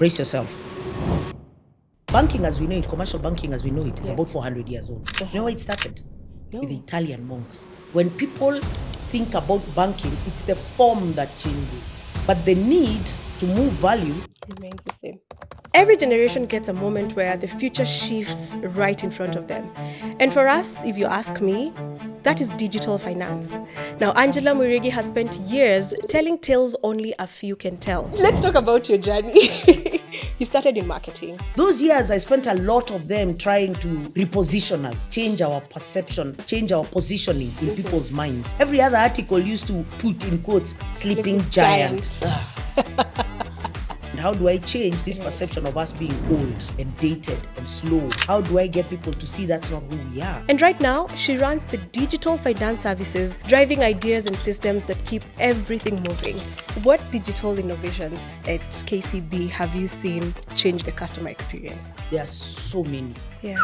Brace yourself. Banking as we know it, commercial banking as we know it, is about 400 years old. You know where it started? With the Italian monks. When people think about banking, it's the form that changes. But the need to move value remains the same. Every generation gets a moment where the future shifts right in front of them. And for us, if you ask me, that is digital finance. Now, Angela Mwirigi has spent years telling tales only a few can tell. Let's talk about your journey. You started in marketing. Those years, I spent a lot of them trying to reposition us, change our perception, change our positioning in people's minds. Every other article used to put in quotes, sleeping giant. How do I change this perception of us being old and dated and slow? How do I get people to see that's not who we are? And right now, she runs the digital finance services, driving ideas and systems that keep everything moving. What digital innovations at KCB have you seen change the customer experience? There are so many. Yeah.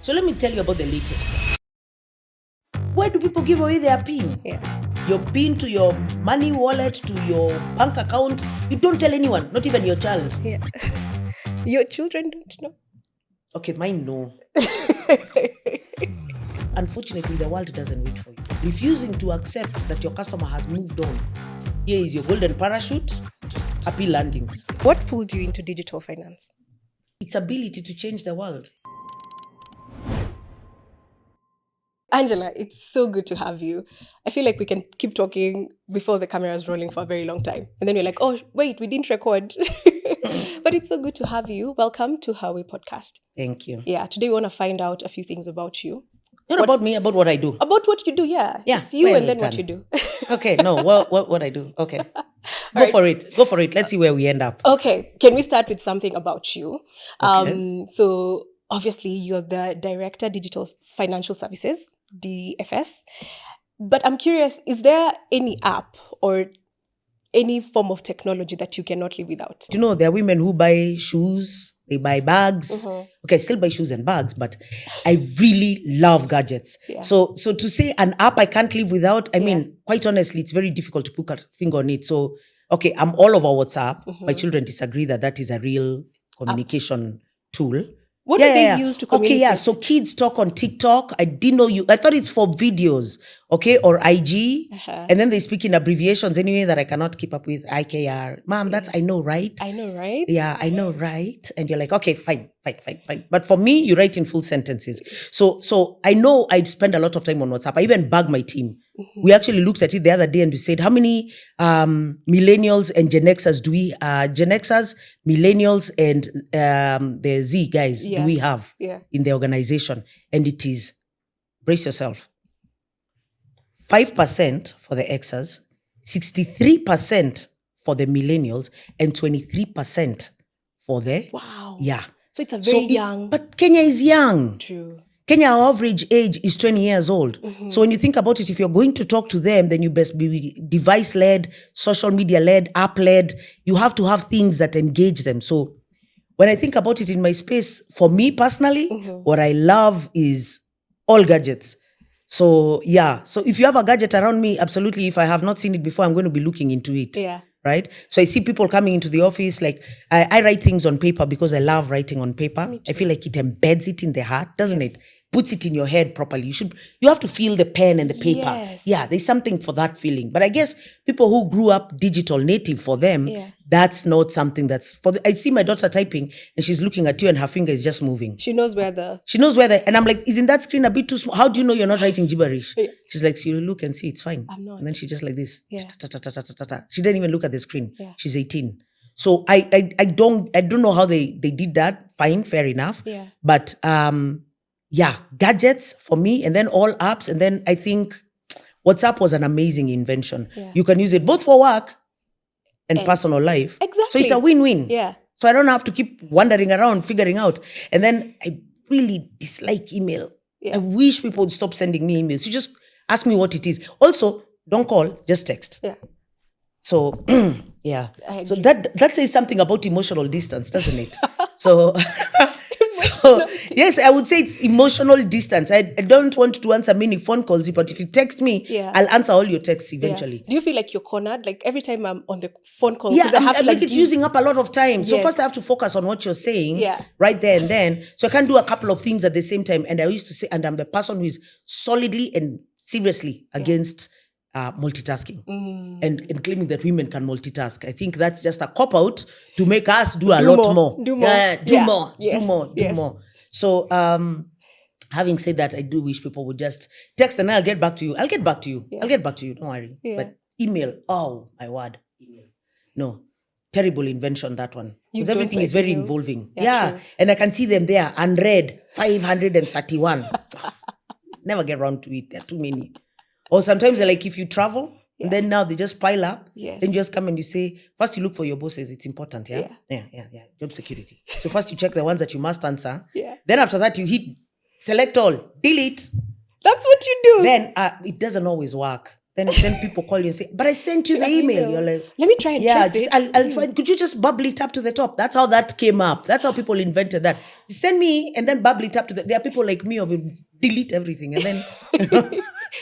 So let me tell you about the latest one. Why do people give away their PIN? Yeah. Your PIN to your money wallet, to your bank account, you don't tell anyone, not even your child. Yeah. Your children don't know. Okay, mine know. Unfortunately, the world doesn't wait for you. Refusing to accept that your customer has moved on. Here is your golden parachute. Happy landings. What pulled you into digital finance? Its ability to change the world. Angela, it's so good to have you. I feel like we can keep talking before the camera is rolling for a very long time. And then you're like, oh, wait, we didn't record. But it's so good to have you. Welcome to How We Podcast. Thank you. Yeah, today we want to find out a few things about you. Not about me, about what I do. About what you do, yeah. Yeah. It's you well and then done. what you do. Okay, no, well, what I do. Okay. Go for it. Let's see where we end up. Okay, can we start with something about you? Okay. So obviously you're the Director Digital Financial Services, DFS. But I'm curious, is there any app or any form of technology that you cannot live without? You know, there are women who buy shoes, they buy bags. Mm-hmm. Okay, I still buy shoes and bags, but I really love gadgets. Yeah. So to say an app I can't live without, I mean, quite honestly, it's very difficult to put a finger on it. So, okay, I'm all over WhatsApp. Mm-hmm. My children disagree that is a real communication tool. What do they use to communicate? Okay, yeah. So kids talk on TikTok. I didn't know I thought it's for videos, okay, or IG. And then they speak in abbreviations anyway that I cannot keep up with. IKR. Mom, that's I know, right? I know, right? Yeah, I know, right? And you're like, okay, fine. But for me, you write in full sentences. So I know I'd spend a lot of time on WhatsApp. I even bug my team. Mm-hmm. We actually looked at it the other day and we said, how many millennials and Gen Xers do we, Gen Xers, millennials and the Z guys do we have in the organization? And it is, brace yourself, 5% for the Xers, 63% for the millennials, and 23% for the... Wow. Yeah. So it's a very young... But Kenya is young. True. Kenya, our average age is 20 years old. Mm-hmm. So when you think about it, if you're going to talk to them, then you best be device-led, social media-led, app-led. You have to have things that engage them. So when I think about it in my space, for me personally, what I love is all gadgets. So yeah, so if you have a gadget around me, absolutely, if I have not seen it before, I'm going to be looking into it. Yeah. Right? So I see people coming into the office, like I write things on paper because I love writing on paper. I feel like it embeds it in the heart, doesn't it? Puts it in your head properly. You have to feel the pen and the paper. Yes. Yeah, there's something for that feeling. But I guess people who grew up digital native, for them, that's not something that's for I see my daughter typing and she's looking at you and her finger is just moving. She knows where the... And I'm like, isn't that screen a bit too small? How do you know you're not writing gibberish? Yeah. She's like, so you look and see, it's fine. I'm not. And then she just like this. Yeah. She didn't even look at the screen. Yeah. She's 18. So I don't know how they did that. Fine, fair enough. Yeah. But gadgets for me, and then all apps, and then I think WhatsApp was an amazing invention. Yeah. You can use it both for work and personal life. Exactly. So it's a win-win. Yeah. So I don't have to keep wandering around, figuring out. And then I really dislike email. Yeah. I wish people would stop sending me emails. You just ask me what it is. Also, don't call, just text. Yeah. So, yeah. So that says something about emotional distance, doesn't it? So So, yes, I would say it's emotional distance. I don't want to answer many phone calls, but if you text me, Yeah. I'll answer all your texts Yeah. eventually. Do you feel like you're cornered? Like every time I'm on the phone call, Yeah, because I have to like like it's using up a lot of time. So Yes. first I have to focus on what you're saying Yeah. right there and then. So I can't do a couple of things at the same time. And I used to say, and I'm the person who is solidly and seriously against multitasking and claiming that women can multitask. I think that's just a cop-out to make us do a lot more. Do more. Yeah, do Yeah. more, Yes. do more, do Yes. more. So having said that, I do wish people would just text and I'll get back to you. I'll get back to you. I'll get back to you. Don't worry. Yeah. But email, oh my word, email. No, terrible invention, that one. Because don't everything like is very emails? involving. Yeah, Yeah. true. And I can see them there, unread, 531. Never get around to it. There are too many. Or sometimes they're like, if you travel, and then now they just pile up. Yes. Then you just come and you say, first you look for your bosses. It's important, yeah? Yeah. Job security. So first you check the ones that you must answer. Yeah. Then after that you hit select all, delete. That's what you do. Then it doesn't always work. Then people call you and say, but I sent you the email. You're like, let me try and trace just, it. I'll find, could you just bubble it up to the top? That's how that came up. That's how people invented that. Send me and then bubble it up to there are people like me who delete everything and then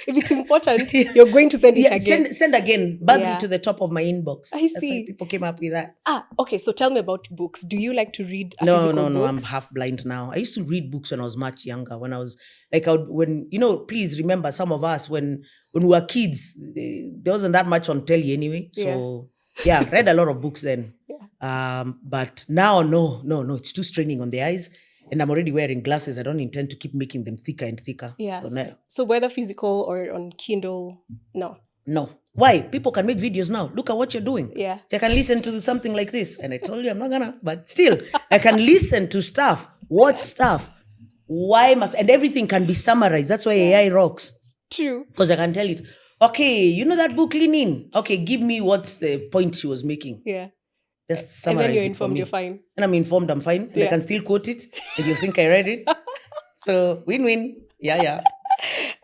if it's important, you're going to send it again. Send again, bubble it to the top of my inbox. I That's see. why people came up with that. Okay. So tell me about books. Do you like to read a No, physical book? I'm half blind now. I used to read books when I was much younger. When I was like, please remember some of us when we were kids, there wasn't that much on telly anyway. So yeah, read a lot of books then. But now, no, it's too straining on the eyes. And I'm already wearing glasses. I don't intend to keep making them thicker and thicker. Yeah. So, so whether physical or on Kindle, no. No. Why? People can make videos now. Look at what you're doing. Yeah. So I can listen to something like this. And I told you I'm not gonna, but still, I can listen to stuff, watch stuff. And everything can be summarized. That's why AI rocks. True. Because I can tell it, okay, you know that book, Lean? Okay, give me what's the point she was making. Yeah. Just And summarize then you're it informed, for me. you're fine. And I'm informed, I'm fine. And I can still quote it. And you think I read it. So win-win. Yeah.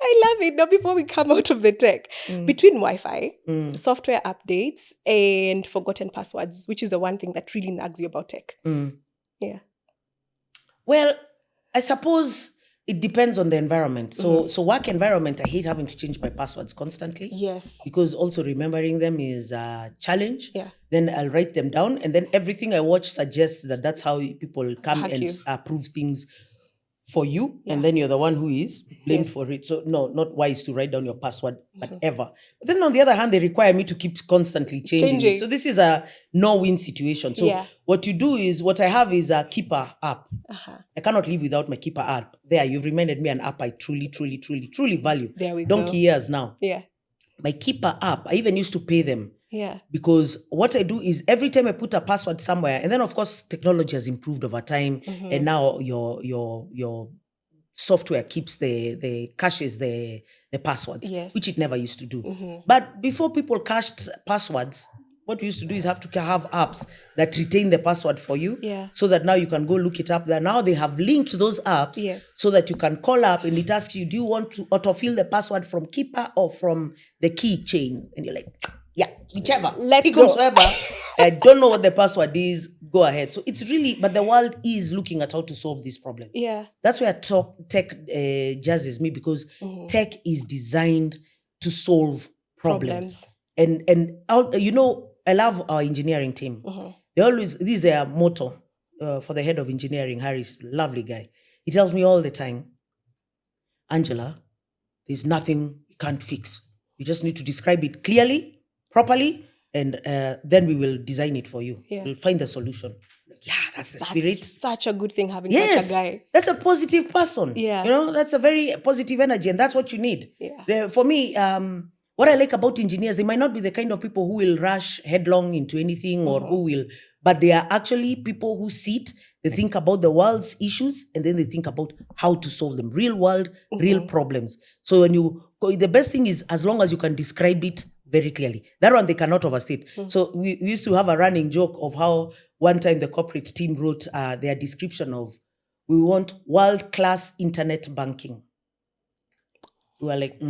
I love it. Now, before we come out of the tech, between Wi-Fi, software updates, and forgotten passwords, which is the one thing that really nags you about tech. Yeah. Well, I suppose it depends on the environment. So work environment, I hate having to change my passwords constantly. Yes. Because also remembering them is a challenge. Yeah. Then I'll write them down. And then everything I watch suggests that that's how people come Hack and you. approve things for you. And then you're the one who is blamed for it. So no, not wise to write down your password, but ever. But then on the other hand, they require me to keep constantly changing it. So this is a no-win situation. So what you do is, what I have is a Keeper app. I cannot live without my Keeper app. There, you've reminded me an app I truly, truly, truly, truly value. There we go. Donkey years now. Yeah. My Keeper app, I even used to pay them. Yeah. Because what I do is every time I put a password somewhere, and then of course technology has improved over time, and now your software keeps the caches the passwords, which it never used to do. But before people cached passwords, what we used to do is have to have apps that retain the password for you, so that now you can go look it up there. Now they have linked those apps so that you can call up and it asks you, do you want to autofill the password from Keeper or from the keychain? And you're like, yeah, whichever. Let's go. Whatsoever. I don't know what the password is. Go ahead. So it's really, but the world is looking at how to solve this problem. Yeah. That's where tech jazzes me, because tech is designed to solve problems. And I love our engineering team. They always, this is their motto for the head of engineering, Harris, lovely guy. He tells me all the time, Angela, there's nothing you can't fix. You just need to describe it clearly, properly, and then we will design it for you. We'll find the solution. Yeah, that's the spirit. Such a good thing having such a guy. That's a positive person. Yeah. That's a very positive energy, and that's what you need. Yeah. For me, what I like about engineers, they might not be the kind of people who will rush headlong into anything or but they are actually people who sit, they think about the world's issues, and then they think about how to solve them. Real world, real problems. So the best thing is, as long as you can describe it very clearly. That one they cannot overstate. So we used to have a running joke of how one time the corporate team wrote their description of, we want world-class internet banking. We were like,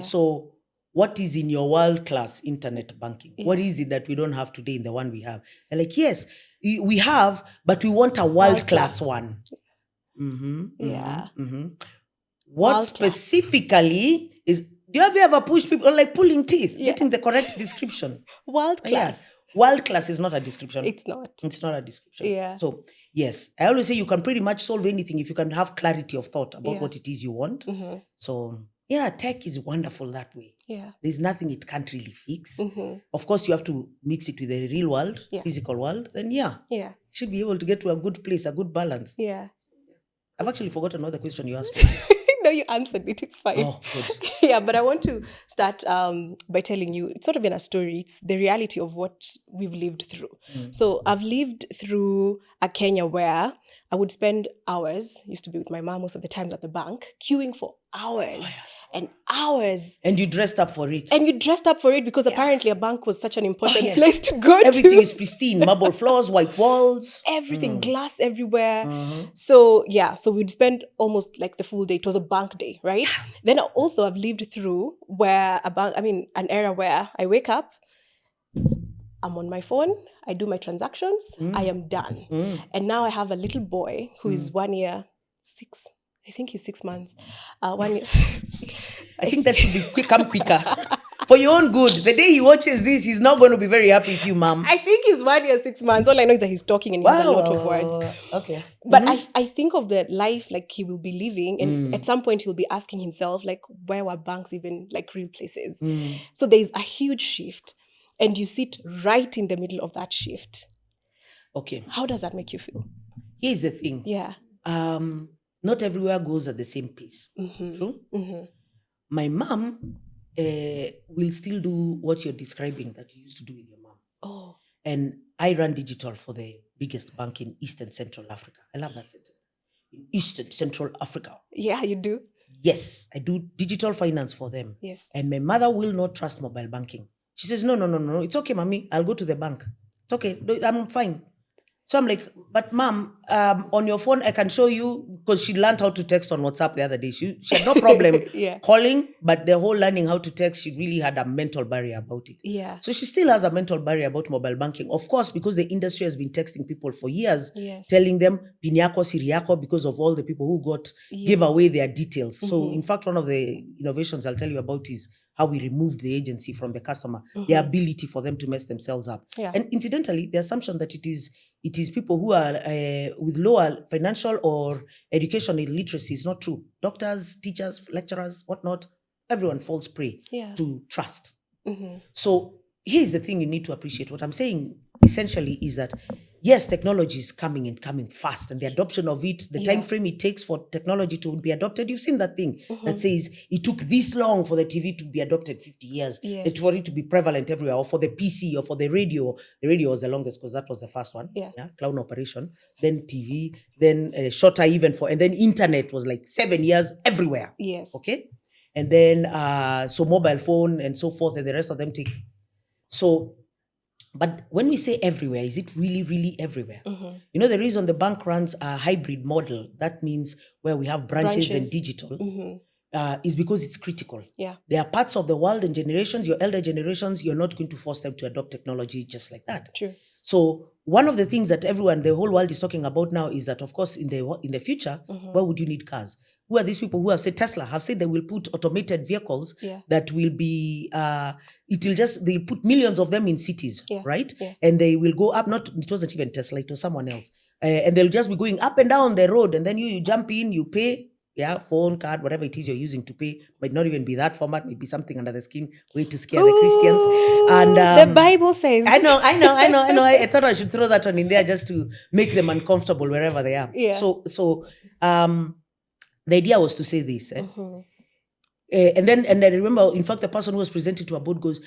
So what is in your world-class internet banking? What is it that we don't have today in the one we have? They're like, yes, we have, but we want a world-class one. Yeah. What World-class. specifically is, do you have ever pushed people, or like pulling teeth, getting the correct description? World class. Yeah. World-class is not a description. It's not. It's not a description. Yeah. So, yes, I always say you can pretty much solve anything if you can have clarity of thought about what it is you want. So, yeah, tech is wonderful that way. Yeah. There's nothing it can't really fix. Of course, you have to mix it with the real world, physical world. Then, Yeah. should be able to get to a good place, a good balance. Yeah. I've actually forgotten another question you asked me. No, you answered it. It's fine. Oh, good. Yeah, but I want to start by telling you, it's not even a story. It's the reality of what we've lived through. So I've lived through a Kenya where I would spend hours, used to be with my mom most of the times at the bank, queuing for hours and hours. And you dressed up for it. And you dressed up for it because apparently a bank was such an important place to go Everything to. is pristine. Marble floors, white walls. Everything, glass everywhere. So we'd spend almost like the full day. It was a bank day, right? Then also I've lived through an era where I wake up, I'm on my phone, I do my transactions, I am done. And now I have a little boy who is 1 year, 6, I think he's 6 months. 1 year. I think that should be come quicker. For your own good. The day he watches this, he's not going to be very happy with you, ma'am. I think he's 1 year, 6 months. All I know is that he's talking and he has a lot of words. Okay. But I think of the life like he will be living, and at some point he'll be asking himself, like, where were banks even like real places? So there's a huge shift, and you sit right in the middle of that shift. Okay. How does that make you feel? Here's the thing. Yeah. Not everywhere goes at the same pace. True? My mom will still do what you're describing that you used to do with your mom. Oh. And I run digital for the biggest bank in Eastern Central Africa. I love that sentence. In Eastern Central Africa. Yeah, you do? Yes, I do digital finance for them. Yes. And my mother will not trust mobile banking. She says, no. It's okay, mommy. I'll go to the bank. It's okay. I'm fine. So I'm like, but mom, on your phone, I can show you, because she learned how to text on WhatsApp the other day. She had no problem calling, but the whole learning how to text, she really had a mental barrier about it. Yeah. So she still has a mental barrier about mobile banking. Of course, because the industry has been texting people for years, telling them, Pinyako, Siriako, because of all the people who gave away their details. So in fact, one of the innovations I'll tell you about is how we removed the agency from the customer, the ability for them to mess themselves up. Yeah. And incidentally, the assumption that it is people who are with lower financial or educational literacy is not true. Doctors, teachers, lecturers, whatnot, everyone falls prey to trust. So here's the thing you need to appreciate. What I'm saying essentially is that, yes, technology is coming and coming fast, and the adoption of it, the time frame it takes for technology to be adopted. You've seen that thing that says it took this long for the TV to be adopted, 50 years, for it to be prevalent everywhere, or for the PC, or for the radio. The radio was the longest because that was the first one. Cloud operation, then TV, then shorter even and then internet was like 7 years everywhere. Yes. Okay. And then, so mobile phone and so forth, and the rest of them take. So, but when we say everywhere, is it really, really everywhere? You know, the reason the bank runs a hybrid model, that means where we have branches. And digital, is because it's critical. Yeah. There are parts of the world and generations, your elder generations, you're not going to force them to adopt technology just like that. True. So one of the things that the whole world is talking about now is that, of course, in the future, where would you need cars? Who are these people who have said, Tesla have said they will put automated vehicles that will be, they'll put millions of them in cities, right? Yeah. And they will go up, it wasn't even Tesla, it was someone else. And they'll just be going up and down the road, and then you jump in, you pay, phone, card, whatever it is you're using to pay, might not even be that format, maybe something under the skin, way to scare the Christians. And the Bible says. I know. I thought I should throw that one in there just to make them uncomfortable wherever they are. Yeah. So the idea was to say this. And I remember, in fact, the person who was presenting to a board goes,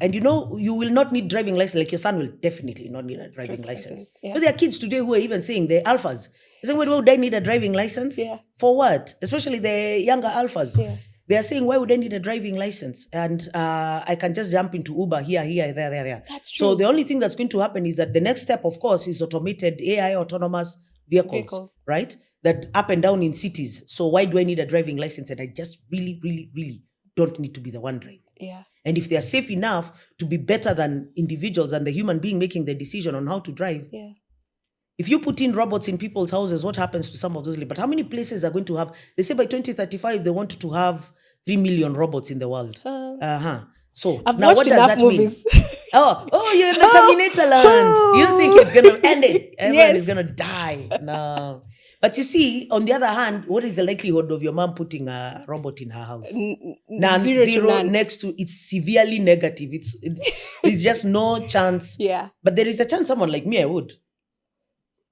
and you know, you will not need driving license. Like your son will definitely not need a driving license. Yeah. But there are kids today who are even saying, the alphas, they're saying, why would I need a driving license? Yeah. For what? Especially the younger alphas. Yeah. They are saying, why would I need a driving license? And I can just jump into Uber here, there. That's true. So the only thing that's going to happen is that the next step, of course, is automated AI, autonomous vehicles. Right? That up and down in cities. So why do I need a driving license? And I just really, really, really don't need to be the one driving. Yeah. And if they are safe enough to be better than individuals and the human being making the decision on how to drive, If you put in robots in people's houses, what happens to some of those? But how many places are going to have? They say by 2035 they want to have 3 million robots in the world. So I've now watched what does enough that movies. mean? Oh, you're in the Terminator land. You think it's gonna end it? Everyone Yes. is gonna die. No. But you see, on the other hand, what is the likelihood of your mom putting a robot in her house? None, Zero to zero none. next to it's severely negative. There's just no chance. Yeah. But there is a chance someone like me, I would.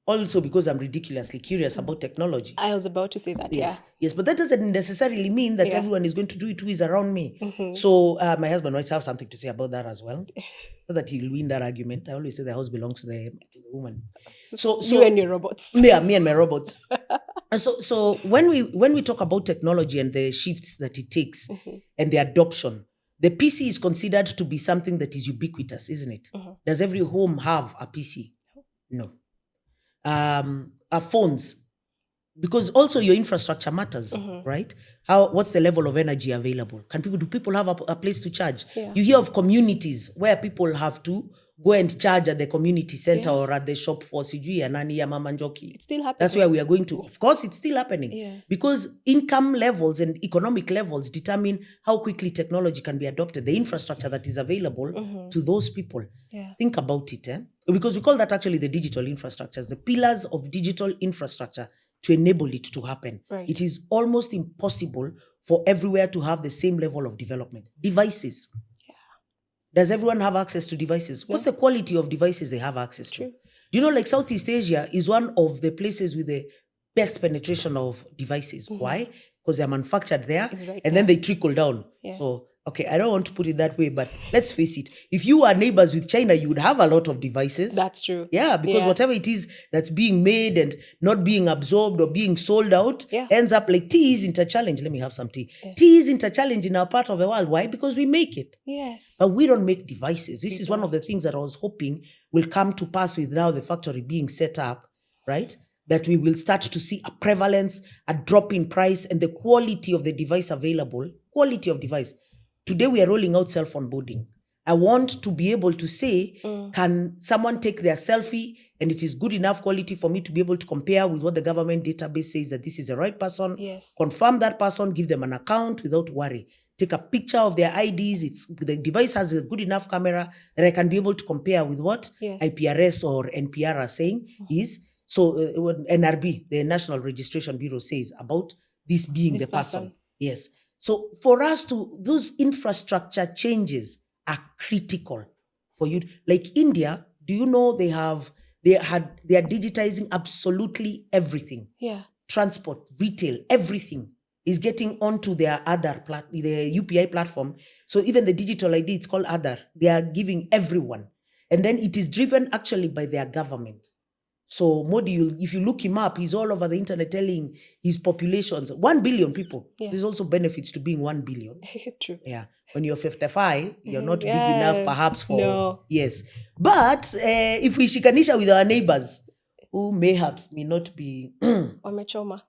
Also because I'm ridiculously curious about technology. I was about to say that, Yes, yes, but that doesn't necessarily mean that Yeah. everyone is going to do it who is around me. So my husband might have something to say about that as well. Not that he'll win that argument. I always say the house belongs to the woman. So you and your robots. Yeah, me and my robots. And so when we talk about technology and the shifts that it takes and the adoption, the PC is considered to be something that is ubiquitous, isn't it? Does every home have a PC? No. Our phones, because also your infrastructure matters, right? What's the level of energy available? Do people have a place to charge? Yeah. You hear of communities where people have to go and charge at the community center or at the shop for sijui ya nani ya mama njoki. It's still happening. That's where we are going to. Of course, it's still happening. Yeah. Because income levels and economic levels determine how quickly technology can be adopted, the infrastructure that is available to those people. Yeah. Think about it, because we call that actually the digital infrastructures, the pillars of digital infrastructure to enable it to happen. Right. It is almost impossible for everywhere to have the same level of development. Devices. Yeah. Does everyone have access to devices? What's the quality of devices they have access to? True. Do you know, like Southeast Asia is one of the places with the best penetration of devices. Why? Because they're manufactured there and then they trickle down. Yeah. So, okay, I don't want to put it that way, but let's face it. If you are neighbors with China, you would have a lot of devices. That's true. Yeah, because whatever it is that's being made and not being absorbed or being sold out ends up like tea is interchallenge. Let me have some tea. Yeah. Tea is interchallenge in our part of the world. Why? Because we make it. Yes. But we don't make devices. This is one of the things that I was hoping will come to pass with now the factory being set up, right? That we will start to see a prevalence, a drop in price, and the quality of the device available, quality of device. Today we are rolling out cell phone boarding. I want to be able to say, can someone take their selfie and it is good enough quality for me to be able to compare with what the government database says that this is the right person, confirm that person, give them an account without worry. Take a picture of their IDs. The device has a good enough camera that I can be able to compare with what IPRS or NPR are saying is. So what NRB, the National Registration Bureau, says about this being the person. Yes. So for us those infrastructure changes are critical for you. Like India, do you know they are digitizing absolutely everything. Yeah. Transport, retail, everything is getting onto their the UPI platform. So even the digital ID, it's called Aadhaar. They are giving everyone. And then it is driven actually by their government. So Modi, if you look him up, he's all over the internet telling his populations, 1 billion people. Yeah. There's also benefits to being 1 billion. True. Yeah. When you're 55, you're not big enough perhaps for... Yes. But if we shikanisha with our neighbors, who mayhaps may not be... Wamechoma.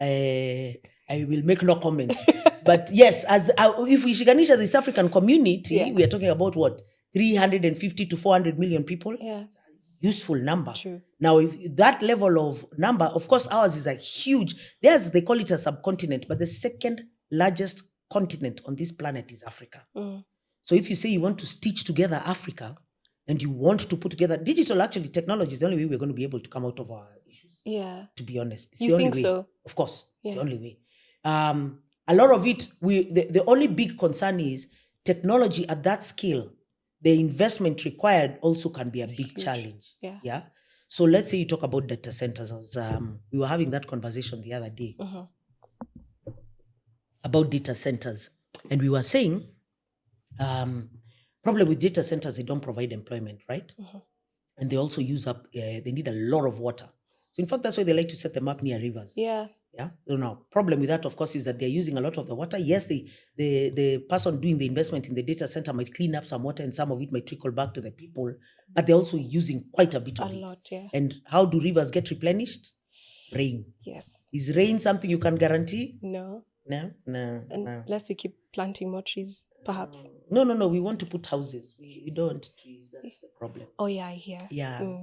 I will make no comment. But yes, if we shikanisha this African community, we are talking about what? 350 to 400 million people? Yeah. Useful number. True. Now, if that level of number, of course, ours is like huge. They call it a subcontinent, but the second largest continent on this planet is Africa. So if you say you want to stitch together Africa and you want to put together digital, actually, technology is the only way we're going to be able to come out of our issues. Yeah. To be honest. It's the only way. So? Of course. It's the only way. A lot of it, the only big concern is technology at that scale. The investment required also can be a big challenge. Yeah. So let's say you talk about data centers. We were having that conversation the other day about data centers. And we were saying, problem with data centers, they don't provide employment, right? And they also they need a lot of water. So in fact, that's why they like to set them up near rivers. Yeah. Yeah. So now, problem with that, of course, is that they're using a lot of the water. Yes, the person doing the investment in the data center might clean up some water and some of it might trickle back to the people, but they're also using quite a bit of it. A lot, yeah. And how do rivers get replenished? Rain. Yes. Is rain something you can guarantee? No. No. Unless we keep planting more trees, perhaps. No. We want to put houses. We don't want trees. That's the problem. Oh yeah, I hear. Yeah.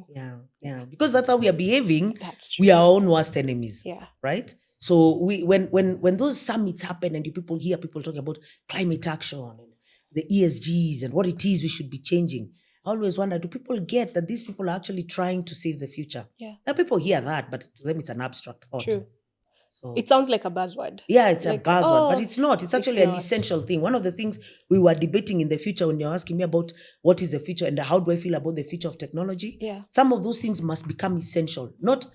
Because that's how we are behaving. That's true. We are our own worst enemies. Yeah. Right. So when those summits happen and you people hear people talking about climate action and the ESGs and what it is we should be changing, I always wonder, do people get that these people are actually trying to save the future? Yeah. Now people hear that, but to them it's an abstract thought. True. So It sounds like a buzzword. yeah, it's like, a buzzword, but oh, it's not. It's actually an essential thing. One of the things we were debating in the future when you're asking me about what is the future and how do I feel about the future of technology, some of those things must become essential, not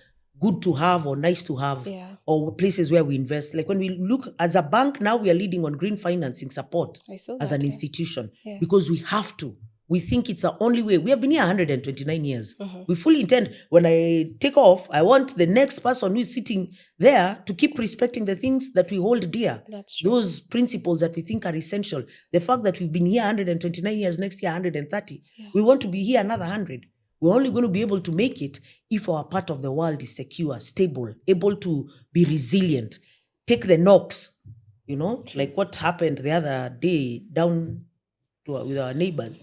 good to have or nice to have, or places where we invest. Like when we look as a bank now, we are leading on green financing support as an institution because we have to. We think it's the only way. We have been here 129 years. We fully intend, when I take off, I want the next person who is sitting there to keep respecting the things that we hold dear. That's true. Those principles that we think are essential. The fact that we've been here 129 years, next year 130. We want to be here another 100. We're only going to be able to make it if our part of the world is secure, stable, able to be resilient. Take the knocks, like what happened the other day down with our neighbors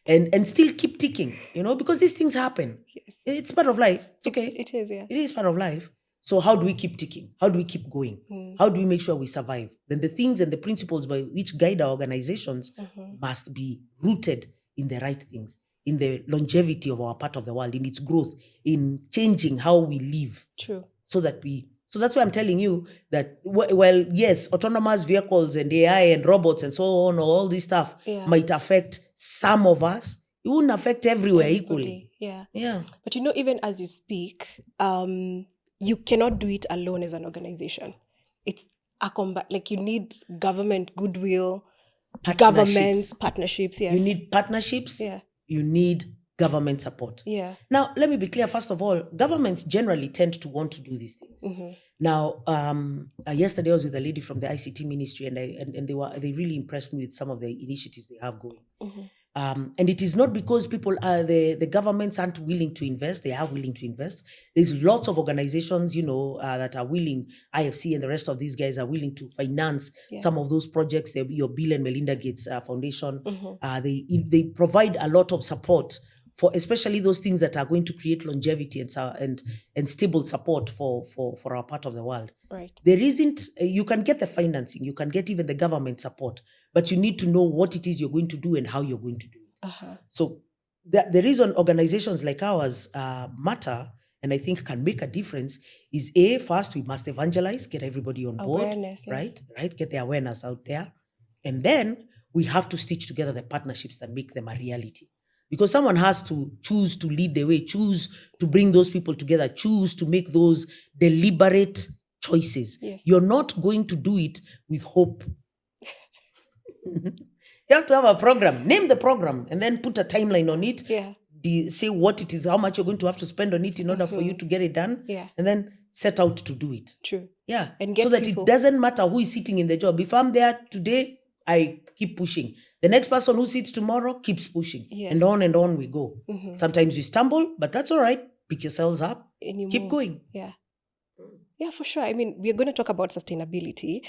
and still keep ticking, because these things happen. Yes. It's part of life. It's okay. It is, yeah. It is part of life. So how do we keep ticking? How do we keep going? How do we make sure we survive? Then the things and the principles by which guide our organizations must be rooted in the right things, in the longevity of our part of the world, in its growth, in changing how we live. True. So that's why I'm telling you that, well, yes, autonomous vehicles and AI and robots and so on, all this stuff might affect some of us. It wouldn't affect everywhere equally. Yeah. But even as you speak, you cannot do it alone as an organization. It's a combat. Like you need government goodwill, governments, partnerships. Yes. You need partnerships. Yeah. You need government support. Yeah. Now, let me be clear. First of all, governments generally tend to want to do these things. Now, yesterday I was with a lady from the ICT ministry, and they really impressed me with some of the initiatives they have going. And it is not because the governments aren't willing to invest. They are willing to invest. There's lots of organizations, that are willing. IFC and the rest of these guys are willing to finance some of those projects. Your Bill and Melinda Gates Foundation. They provide a lot of support for especially those things that are going to create longevity and stable support for our part of the world. Right. There isn't, you can get the financing, you can get even the government support, but you need to know what it is you're going to do and how you're going to do it. So the reason organizations like ours matter and I think can make a difference is first we must evangelize, get everybody on board. Awareness, yes. Right? Get the awareness out there. And then we have to stitch together the partnerships that make them a reality. Because someone has to choose to lead the way, choose to bring those people together, choose to make those deliberate choices. Yes. You're not going to do it with hope. You have to have a program, name the program, and then put a timeline on it. Yeah. Say what it is, how much you're going to have to spend on it in order for you to get it done. Yeah. And then set out to do it. True. Yeah. And get so that people. It doesn't matter who is sitting in the job. If I'm there today, I keep pushing. The next person who sits tomorrow keeps pushing. Yes. And on we go. Sometimes we stumble, but that's all right. Pick yourselves up. Keep going. Yeah. Yeah, for sure. I mean, we're going to talk about sustainability,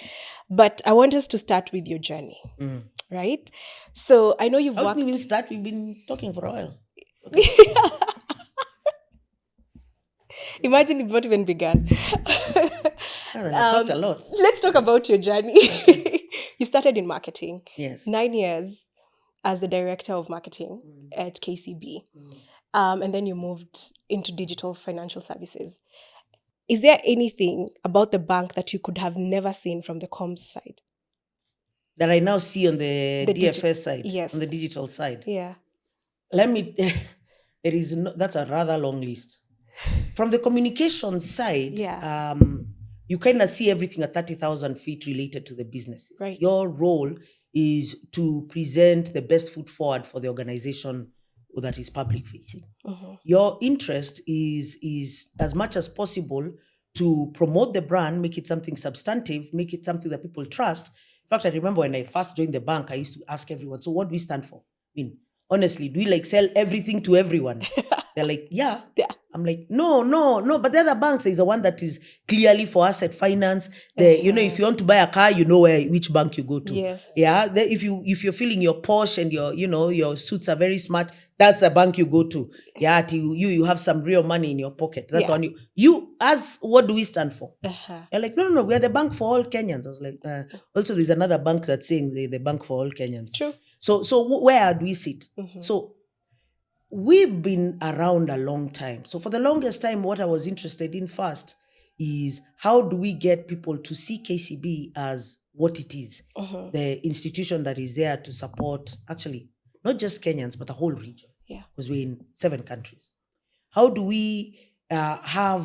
but I want us to start with your journey, right? So I know you've worked... How do we start? We've been talking for a while. Okay. Imagine it not even began. I talked a lot. Let's talk about your journey. You started in marketing. Yes. 9 years as the director of marketing at KCB. And then you moved into digital financial services. Is there anything about the bank that you could have never seen from the comms side? That I now see on the DFS side? Yes. On the digital side? Yeah. That's a rather long list. From the communication side, you kind of see everything at 30,000 feet related to the businesses. Right. Your role is to present the best foot forward for the organization that is public facing. Your interest is as much as possible to promote the brand, make it something substantive, make it something that people trust. In fact, I remember when I first joined the bank, I used to ask everyone, so what do we stand for? I mean, honestly, do we sell everything to everyone? They're like, yeah. I'm like, no. But the other banks is the one that is clearly for asset finance. If you want to buy a car, you know which bank you go to. Yes. Yeah. If you're feeling your posh and your suits are very smart, that's the bank you go to. Yeah. Till you have some real money in your pocket. That's on you. You as what do we stand for? You're like, no. We are the bank for all Kenyans. I was like, also there's another bank that's saying the bank for all Kenyans. True. So where do we sit? So we've been around a long time. So for the longest time, what I was interested in first is how do we get people to see KCB as what it is, the institution that is there to support, actually, not just Kenyans, but the whole region. Yeah. Because we're in 7 countries. How do we how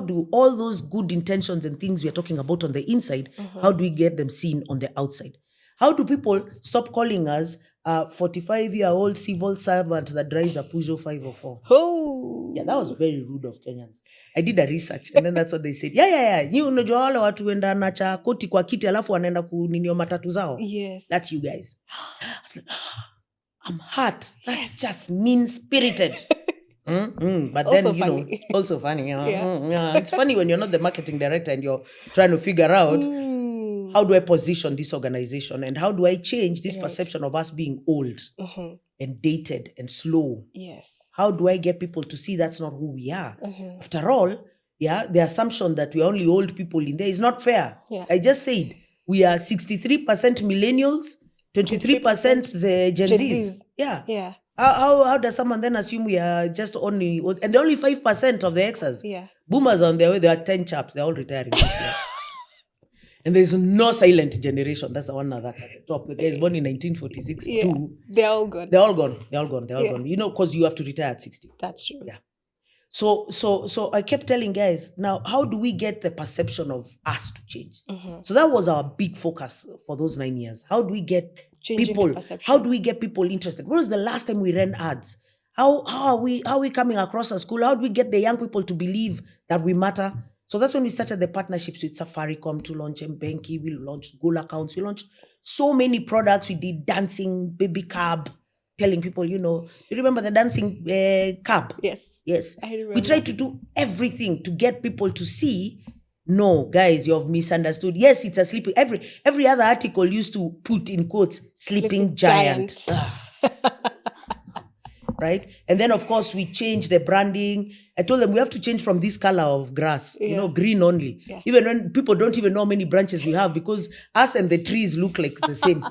do all those good intentions and things we're talking about on the inside, how do we get them seen on the outside? How do people stop calling us a 45-year-old civil servant that drives a Peugeot 504? Oh. Yeah, that was very rude of Kenyans. I did a research and then that's what they said. Yeah. You unajua wale watu wenda nacha koti kwa kiti alafu wanaenda kuninio matatu zao. Yes. That's you guys. I was like, I'm hurt. That's just mean-spirited. But Also then, funny. also funny. Yeah. It's funny when you're not the marketing director and you're trying to figure out how do I position this organization and how do I change this perception of us being old and dated and slow? Yes. How do I get people to see that's not who we are? After all, the assumption that we're only old people in there is not fair. Yeah. I just said we are 63% millennials, 23% the Gen Zs. Yeah. How does someone then assume we are just only, and they're only 5% of the Xers? Yeah. Boomers on their way, there are 10 chaps, they're all retiring this year. And there's no silent generation. That's the one that's at the top. The guy is born in 1946 too. They're all gone. They're all gone. Gone. Because you have to retire at 60. That's true. Yeah. So I kept telling guys, now how do we get the perception of us to change? So that was our big focus for those 9 years. How do we get Changing people? the perception. How do we get people interested? When was the last time we ran ads? How are we coming across a school? How do we get the young people to believe that we matter? So that's when we started the partnerships with Safaricom to launch Mbenki. We launched Goal accounts. We launched so many products. We did dancing, baby cab, telling people, you remember the dancing cab? Yes. I remember. We tried to do everything to get people to see, no, guys, you've misunderstood. Yes, it's a sleeping. Every other article used to put in quotes, sleeping giant. Right? And then, of course, we changed the branding. I told them we have to change from this color of grass, green only. Yeah. Even when people don't even know how many branches we have because us and the trees look like the same.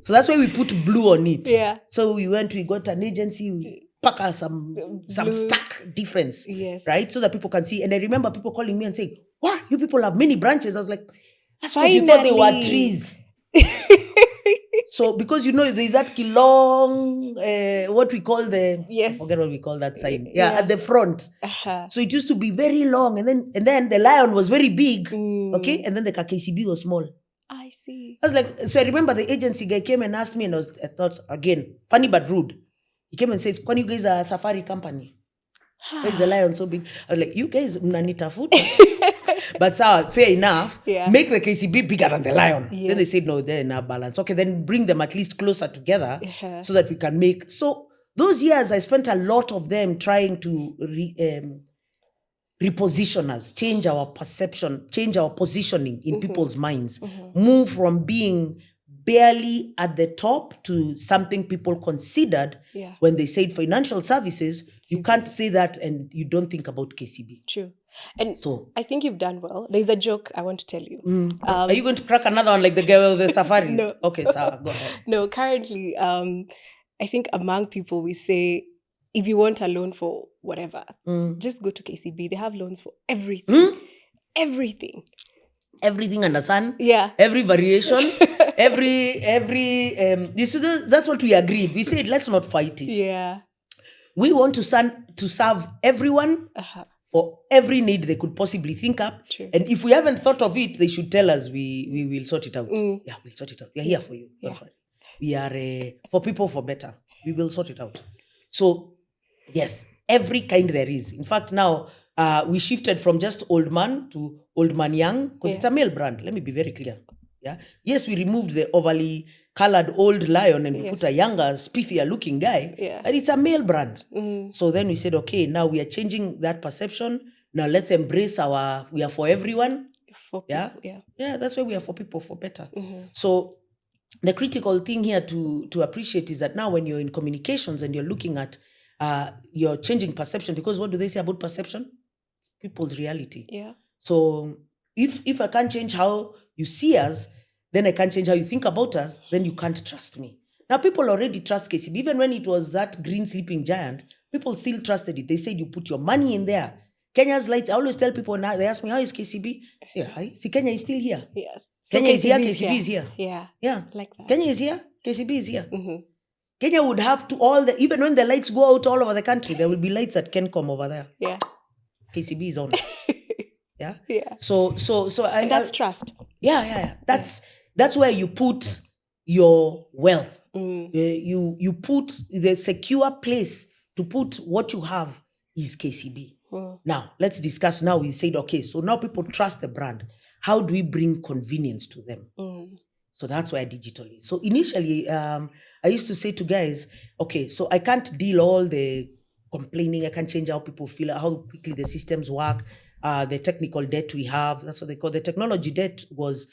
So that's why we put blue on it. Yeah. So we got an agency, we pack us some stark difference. Yes. Right? So that people can see. And I remember people calling me and saying, wow, you people have many branches. I was like, that's because you thought they were trees. So, because there's that long, what we call I forget what we call that sign. At the front. So it used to be very long, and then the lion was very big, okay, and then the KCB was small. I see. I was like, so I remember the agency guy came and asked me, and I thought again, funny but rude. He came and says, "Can you guys are a safari company? Why is the lion so big?" I was like, "You guys mnanita food." But fair enough. Yeah. Make the KCB bigger than the lion. Yes. Then they said, no, they're in a balance. Okay, then bring them at least closer together so that we can make. So those years, I spent a lot of them trying to reposition us, change our perception, change our positioning in people's minds, move from being barely at the top to something people considered when they said financial services. You can't say that and you don't think about KCB. True. And so I think you've done well. There's a joke I want to tell you. Are you going to crack another one like the girl with the safari? No. Okay, Sarah, go ahead. No, currently, I think among people we say, if you want a loan for whatever, just go to KCB. They have loans for everything. Everything. Everything under sun. Yeah. Every variation. That's what we agreed. We said, let's not fight it. Yeah. We want to serve everyone for every need they could possibly think up. True. And if we haven't thought of it, they should tell us. We will sort it out. Yeah, we'll sort it out. We're here for you. Don't worry. We are for people for better. We will sort it out. So, yes, every kind there is. In fact, now we shifted from just old man to old man young because it's a male brand. Let me be very clear. Yeah. Yes, we removed the overly colored old lion and we put a younger, spiffier looking guy. Yeah. And it's a male brand. So then we said, okay, now we are changing that perception. Now let's embrace we are for everyone. For Yeah. people, yeah. Yeah, that's why we are for people, for better. So the critical thing here to appreciate is that now when you're in communications and you're looking at you're changing perception, because what do they say about perception? It's people's reality. Yeah. So if I can't change how you see us, then I can't change how you think about us, then you can't trust me. Now people already trust KCB. Even when it was that green sleeping giant, people still trusted it. They said you put your money in there. Kenya's lights, I always tell people now, they ask me, how is KCB? Yeah, see, Kenya is still here. Yeah. Kenya is here, KCB is here. Yeah. Yeah. Like that. Kenya is here, KCB is here. Kenya would have to even when the lights go out all over the country, there will be lights at Kencom over there. Yeah. KCB is on. Yeah. Yeah. So And that's trust. Yeah. That's where you put your wealth. You put the secure place to put what you have is KCB. Now, let's discuss. Now we said, okay, so now people trust the brand. How do we bring convenience to them? So that's why digital is. So initially, I used to say to guys, okay, so I can't deal all the complaining. I can't change how people feel, how quickly the systems work, the technical debt we have. That's what they call the technology debt. Was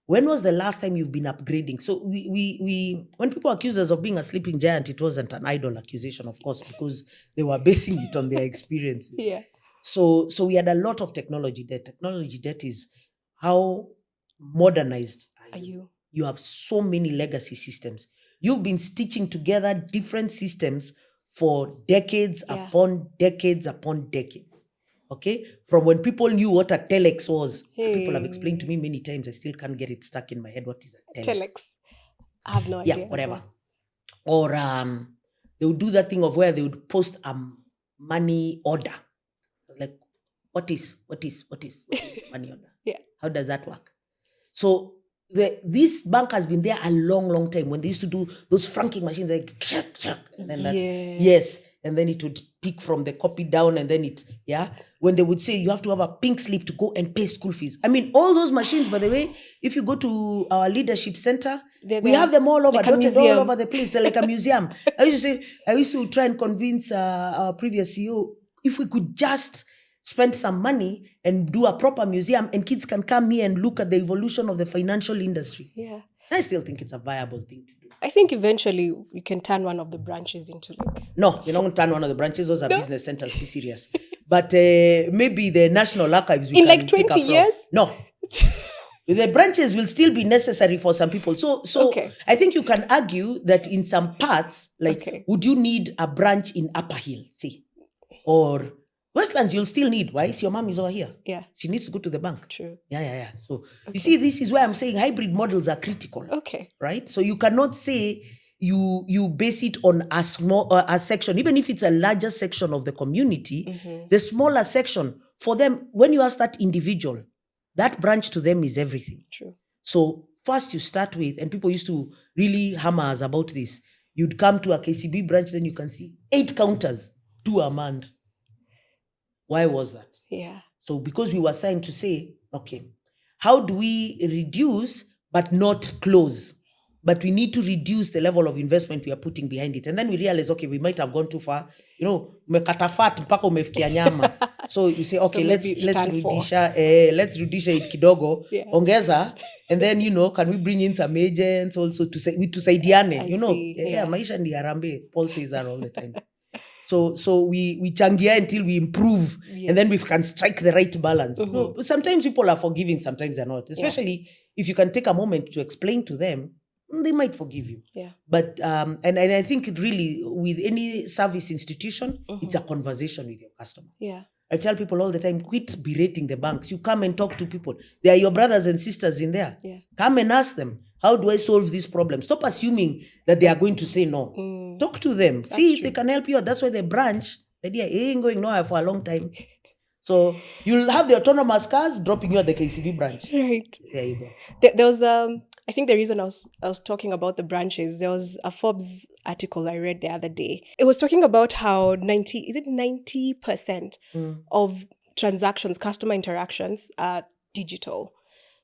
when was the last time you've been upgrading? So we when people accuse us of being a sleeping giant, it wasn't an idle accusation, of course, because they were basing it on their experiences. Yeah. So we had a lot of technology debt. Technology debt is how modernized are you? You have so many legacy systems. You've been stitching together different systems for decades upon decades upon decades. Okay? From when people knew what a telex was. People have explained to me many times. I still can't get it stuck in my head. What is a telex? Telex. I have no idea. Yeah, whatever. Or they would do that thing of where they would post a money order. I was like, what is money order? Yeah. How does that work? So this bank has been there a long, long time. When they used to do those franking machines, like and then that's yes, and then it would pick from the copy down, and then when they would say you have to have a pink slip to go and pay school fees. I mean, all those machines, by the way, if you go to our leadership center, we have them all over, like dotted all over the place. They're like a museum. I used to try and convince our previous CEO, if we could just spend some money and do a proper museum, and kids can come here and look at the evolution of the financial industry. Yeah. I still think it's a viable thing to do. I think eventually we can turn one of the branches into No, you're not going to turn one of the branches. Those are business centers. Be serious. But maybe the National Archives we in can like 20 take years? No. The branches will still be necessary for some people. So Okay. I think you can argue that in some parts, would you need a branch in Upper Hill, see? Or Westlands, you'll still need. Why? Your mom is over here. Yeah. She needs to go to the bank. True. Yeah. So you see, this is why I'm saying hybrid models are critical. Okay. Right? So you cannot say you base it on a small a section, even if it's a larger section of the community, the smaller section, for them, when you ask that individual, that branch to them is everything. True. So first you start with, and people used to really hammer us about this, you'd come to a KCB branch, then you can see 8 counters, 2 are manned. Why was that? Yeah. So because we were trying to say, okay, how do we reduce but not close? But we need to reduce the level of investment we are putting behind it. And then we realize, okay, we might have gone too far. Umekata fat mpaka umefikia nyama. So you say, okay, let's rudisha it kidogo, ongeza, and then, can we bring in some agents also to tusaidiane, maisha ndi harambe. Paul says that all the time. So we changia until we improve, and then we can strike the right balance. No, sometimes people are forgiving, sometimes they're not. Especially if you can take a moment to explain to them, they might forgive you. Yeah. But and I think it really, with any service institution, it's a conversation with your customer. Yeah. I tell people all the time, quit berating the banks. You come and talk to people. They are your brothers and sisters in there. Yeah. Come and ask them, how do I solve this problem? Stop assuming that they are going to say no. Talk to them. See if they can help you out. That's why the branch, the idea ain't going nowhere for a long time. So you'll have the autonomous cars dropping you at the KCB branch. Right. There you go. There was I think the reason I was talking about the branches, there was a Forbes article I read the other day. It was talking about how 90% of transactions, customer interactions, are digital.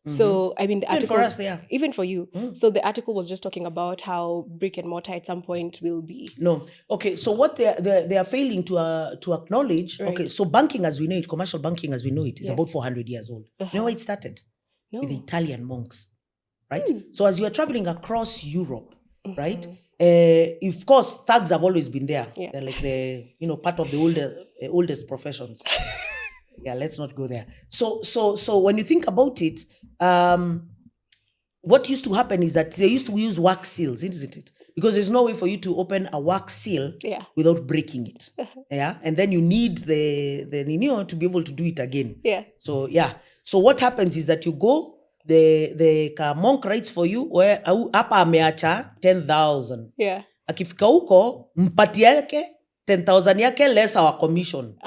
So, I mean, the Even article... for us, yeah. Even for you. So, the article was just talking about how brick and mortar at some point will be... No. Okay, so what they are failing to acknowledge, Right. okay, so banking as we know it, commercial banking as we know it, is Yes. about 400 years old. You know where it started? No. With the Italian monks, right? So as you are traveling across Europe, right? Of course, thugs have always been there. Yeah. They're like the, part of the oldest professions. Yeah, let's not go there. So when you think about it, what used to happen is that they used to use wax seals, isn't it? Because there's no way for you to open a wax seal without breaking it. Yeah, and then you need the to be able to do it again. Yeah. So yeah. So what happens is that you go, the monk writes for you where hapa ameacha 10,000. Yeah. Akifika huko mpati yake 10,000 yake less our commission.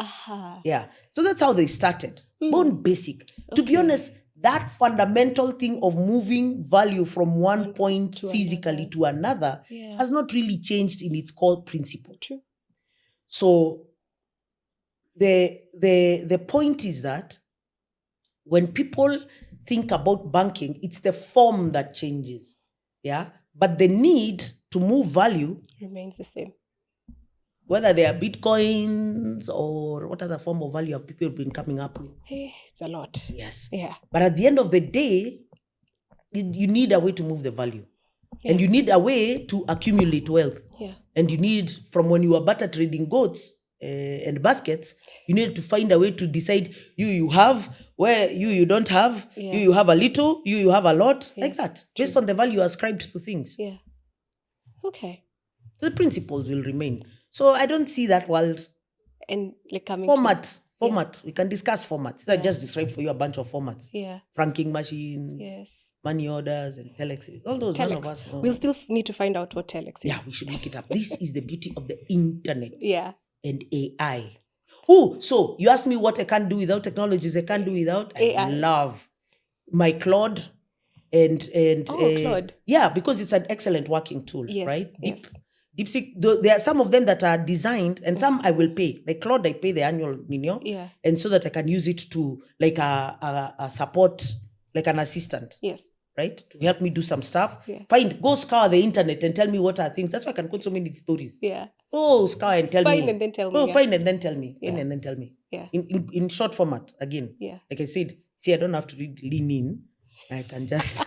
Yeah. So that's how they started. Born basic. To be honest, that fundamental thing of moving value from one point physically to another has not really changed in its core principle. True. So the point is that when people think about banking, it's the form that changes. Yeah. But the need to move value remains the same. Whether they are bitcoins or what other form of value have people been coming up with. Hey, it's a lot. Yes. Yeah. But at the end of the day, you need a way to move the value. Yeah. And you need a way to accumulate wealth. Yeah. And you need, from when you were barter trading goats and baskets, you need to find a way to decide you have, where you don't have, you have a little, you have a lot, like that, based on the value ascribed to things. Yeah. Okay. The principles will remain. So I don't see that world. And like coming format. We can discuss formats. I just described for you a bunch of formats. Yeah. Franking machines, money orders, and telexes. All those, telex. None of us know. We'll still need to find out what telex is. Yeah, we should look it up. This is the beauty of the internet. Yeah. And AI. Oh, so you asked me what I can't do without technologies. I can't do without AI. I love my Claude and Claude. Yeah, because it's an excellent working tool, right? DeepSeek, there are some of them that are designed, and some I will pay. Like Claude, I pay the annual Nino, and so that I can use it to like a support, like an assistant. Yes. Right? To help me do some stuff. Yeah. Go scour the internet and tell me what are things. That's why I can quote so many stories. Yeah. Go scour and tell me. Find and then tell me. Find and then tell me. Yeah. Find and then tell me. Yeah. In short format, again. Yeah. Like I said, I don't have to read lean in. I can just tell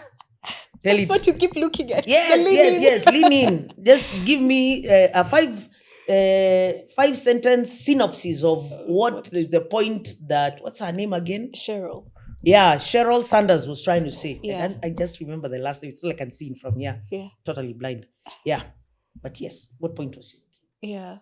That's it. what you keep looking at. Yes. Lean in. Just give me a five sentence synopsis of what the point that, what's her name again? Cheryl. Yeah, Cheryl Sanders was trying to say. Yeah. And I just remember the last name. It's all I can see from here. Yeah. Totally blind. Yeah. But yes, what point was she? Yeah.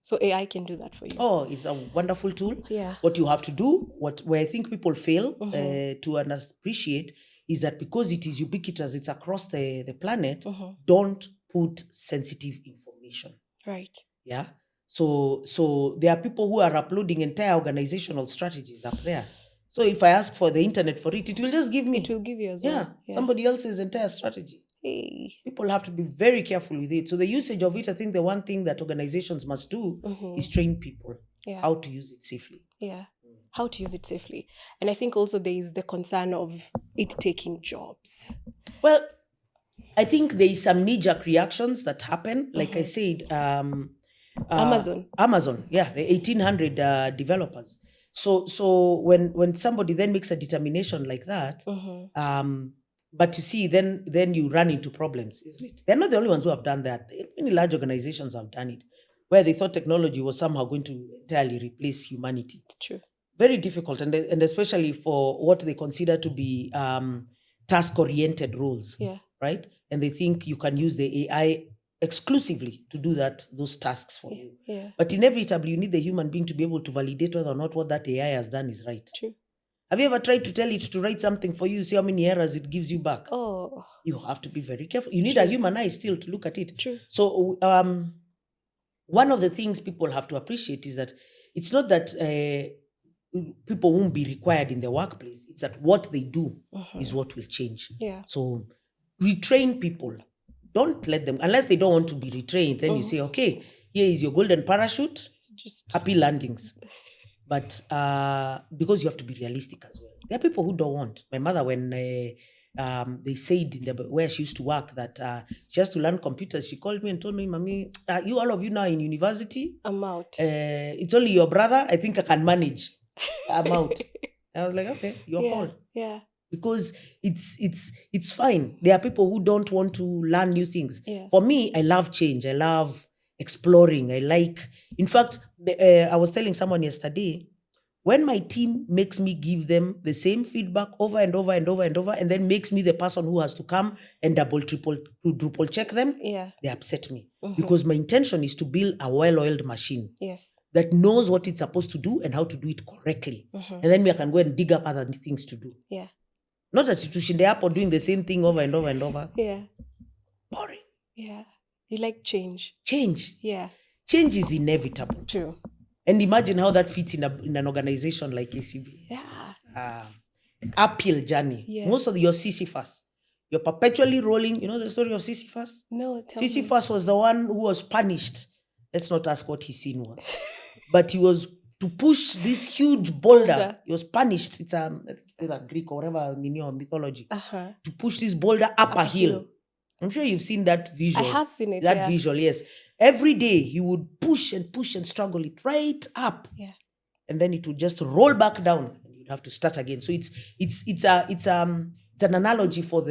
So AI can do that for you. Oh, it's a wonderful tool. Yeah. What you have to do, where I think people fail to appreciate, is that because it is ubiquitous, it's across the planet, don't put sensitive information. Right. Yeah. So there are people who are uploading entire organizational strategies up there. So if I ask for the internet for it, it will just give me. It will give you as well. Yeah. Somebody else's entire strategy. Hey. People have to be very careful with it. So the usage of it, I think the one thing that organizations must do is train people how to use it safely. Yeah. How to use it safely. And I think also there is the concern of it taking jobs. Well, I think there is some knee-jerk reactions that happen. Like I said, Amazon, yeah, the 1,800 developers. So when somebody then makes a determination like that, but you see, then you run into problems, isn't it? They're not the only ones who have done that. Many large organizations have done it, where they thought technology was somehow going to entirely replace humanity. True. Very difficult, and especially for what they consider to be task-oriented roles, right? And they think you can use the AI exclusively to do those tasks for you. Yeah. But inevitably, you need the human being to be able to validate whether or not what that AI has done is right. True. Have you ever tried to tell it to write something for you, see how many errors it gives you back? Oh. You have to be very careful. You need a human eye still to look at it. True. So one of the things people have to appreciate is that it's not that people won't be required in the workplace. It's that what they do is what will change. Yeah. So retrain people. Don't let them, unless they don't want to be retrained, then you say, okay, here is your golden parachute, happy landings. But because you have to be realistic as well. There are people who don't want. My mother, when they said where she used to work that she has to learn computers, she called me and told me, "Mommy, you all of you now in university, I'm out. it's only your brother. I think I can manage. I'm out." I was like, "Okay, your call." Yeah. Because it's fine. There are people who don't want to learn new things. Yeah. For me, I love change. I love exploring. In fact, I was telling someone yesterday, when my team makes me give them the same feedback over and over and over and over, and then makes me the person who has to come and triple check them, Yeah. they upset me. Because my intention is to build a well-oiled machine Yes. that knows what it's supposed to do and how to do it correctly. And then I can go and dig up other things to do. Yeah. Not that to shinde up or doing the same thing over and over and over. Yeah. Boring. Yeah. You like change. Change. Yeah. Change is inevitable. True. And imagine how that fits in an organization like KCB. Yeah. Uphill journey. Yeah. Most of your Sisyphus, you're perpetually rolling. You know the story of Sisyphus? No, tell me. Sisyphus was the one who was punished. Let's not ask what his sin was. But he was to push this huge boulder. He was punished. It's I think it's Greek or whatever mythology. To push this boulder up a hill. I'm sure you've seen that visual. I have seen it. That visual, yes. Every day he would push and struggle it right up. Yeah. And then it would just roll back down and you'd have to start again. So it's an analogy for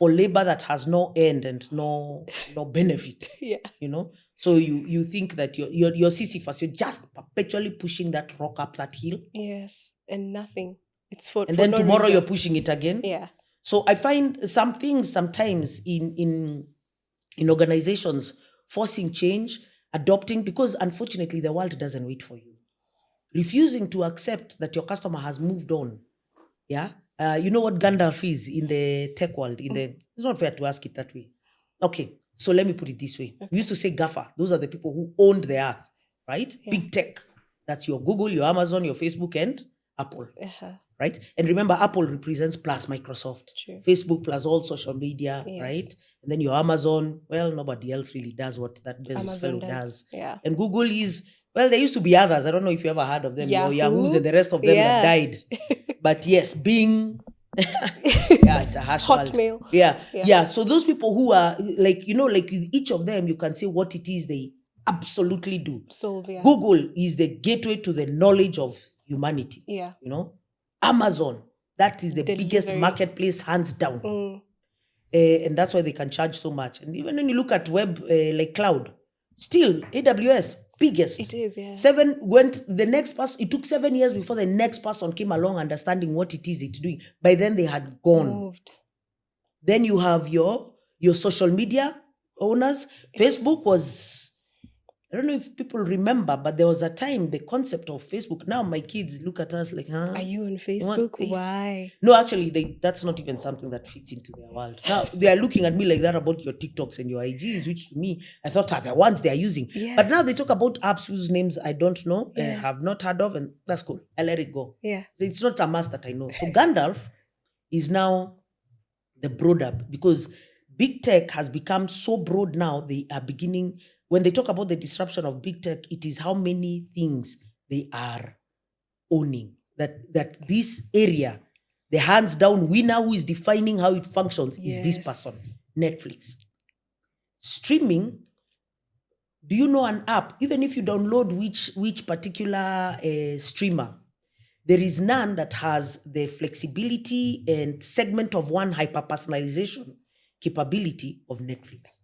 labor that has no end and no benefit. Yeah. You know? So you think that you're Sisyphus, you're just perpetually pushing that rock up that hill. Yes. And nothing. It's for And then no tomorrow reason. you're pushing it again. Yeah. So I find some things sometimes in organizations forcing change, adopting, because unfortunately the world doesn't wait for you. Refusing to accept that your customer has moved on. Yeah. You know what Gandalf is in the tech world? It's not fair to ask it that way. Okay. So let me put it this way. We used to say GAFA. Those are the people who owned the earth, right? Yeah. Big tech. That's your Google, your Amazon, your Facebook, and Apple. Right? And remember, Apple represents plus Microsoft. True. Facebook plus all social media, Yes. right? And then your Amazon, well, nobody else really does what that Bezos Amazon fellow does. Yeah. And Google is, well, there used to be others. I don't know if you ever heard of them. Yahoo. Yahoos and the rest of them that died. But yes, Bing. Yeah, it's a hash Hotmail. world. Yeah. So those people who are like each of them, you can say what it is they absolutely do. Solve, yeah. Google is the gateway to the knowledge of humanity. Yeah. You know, Amazon, that is the biggest marketplace hands down. And that's why they can charge so much. And even when you look at web, like cloud, still AWS, biggest. It is, yeah. It took 7 years before the next person came along understanding what it is it's doing. By then they had gone. Moved. Then you have your social media owners. Facebook was, I don't know if people remember, but there was a time the concept of Facebook. Now my kids look at us like, huh? Are you on Facebook? Why? No, actually, that's not even something that fits into their world. Now they are looking at me like that about your TikToks and your IGs, which to me, I thought are the ones they are using. Yeah. But now they talk about apps whose names I don't know, have not heard of, and that's cool. I let it go. Yeah. So it's not a must that I know. So Gandalf is now the broader, because big tech has become so broad now. They are beginning, when they talk about the disruption of big tech, it is how many things they are owning. That this area, the hands down winner who is defining how it functions is this person, Netflix. Streaming, do you know an app, even if you download which particular streamer, there is none that has the flexibility and segment of one hyper-personalization capability of Netflix.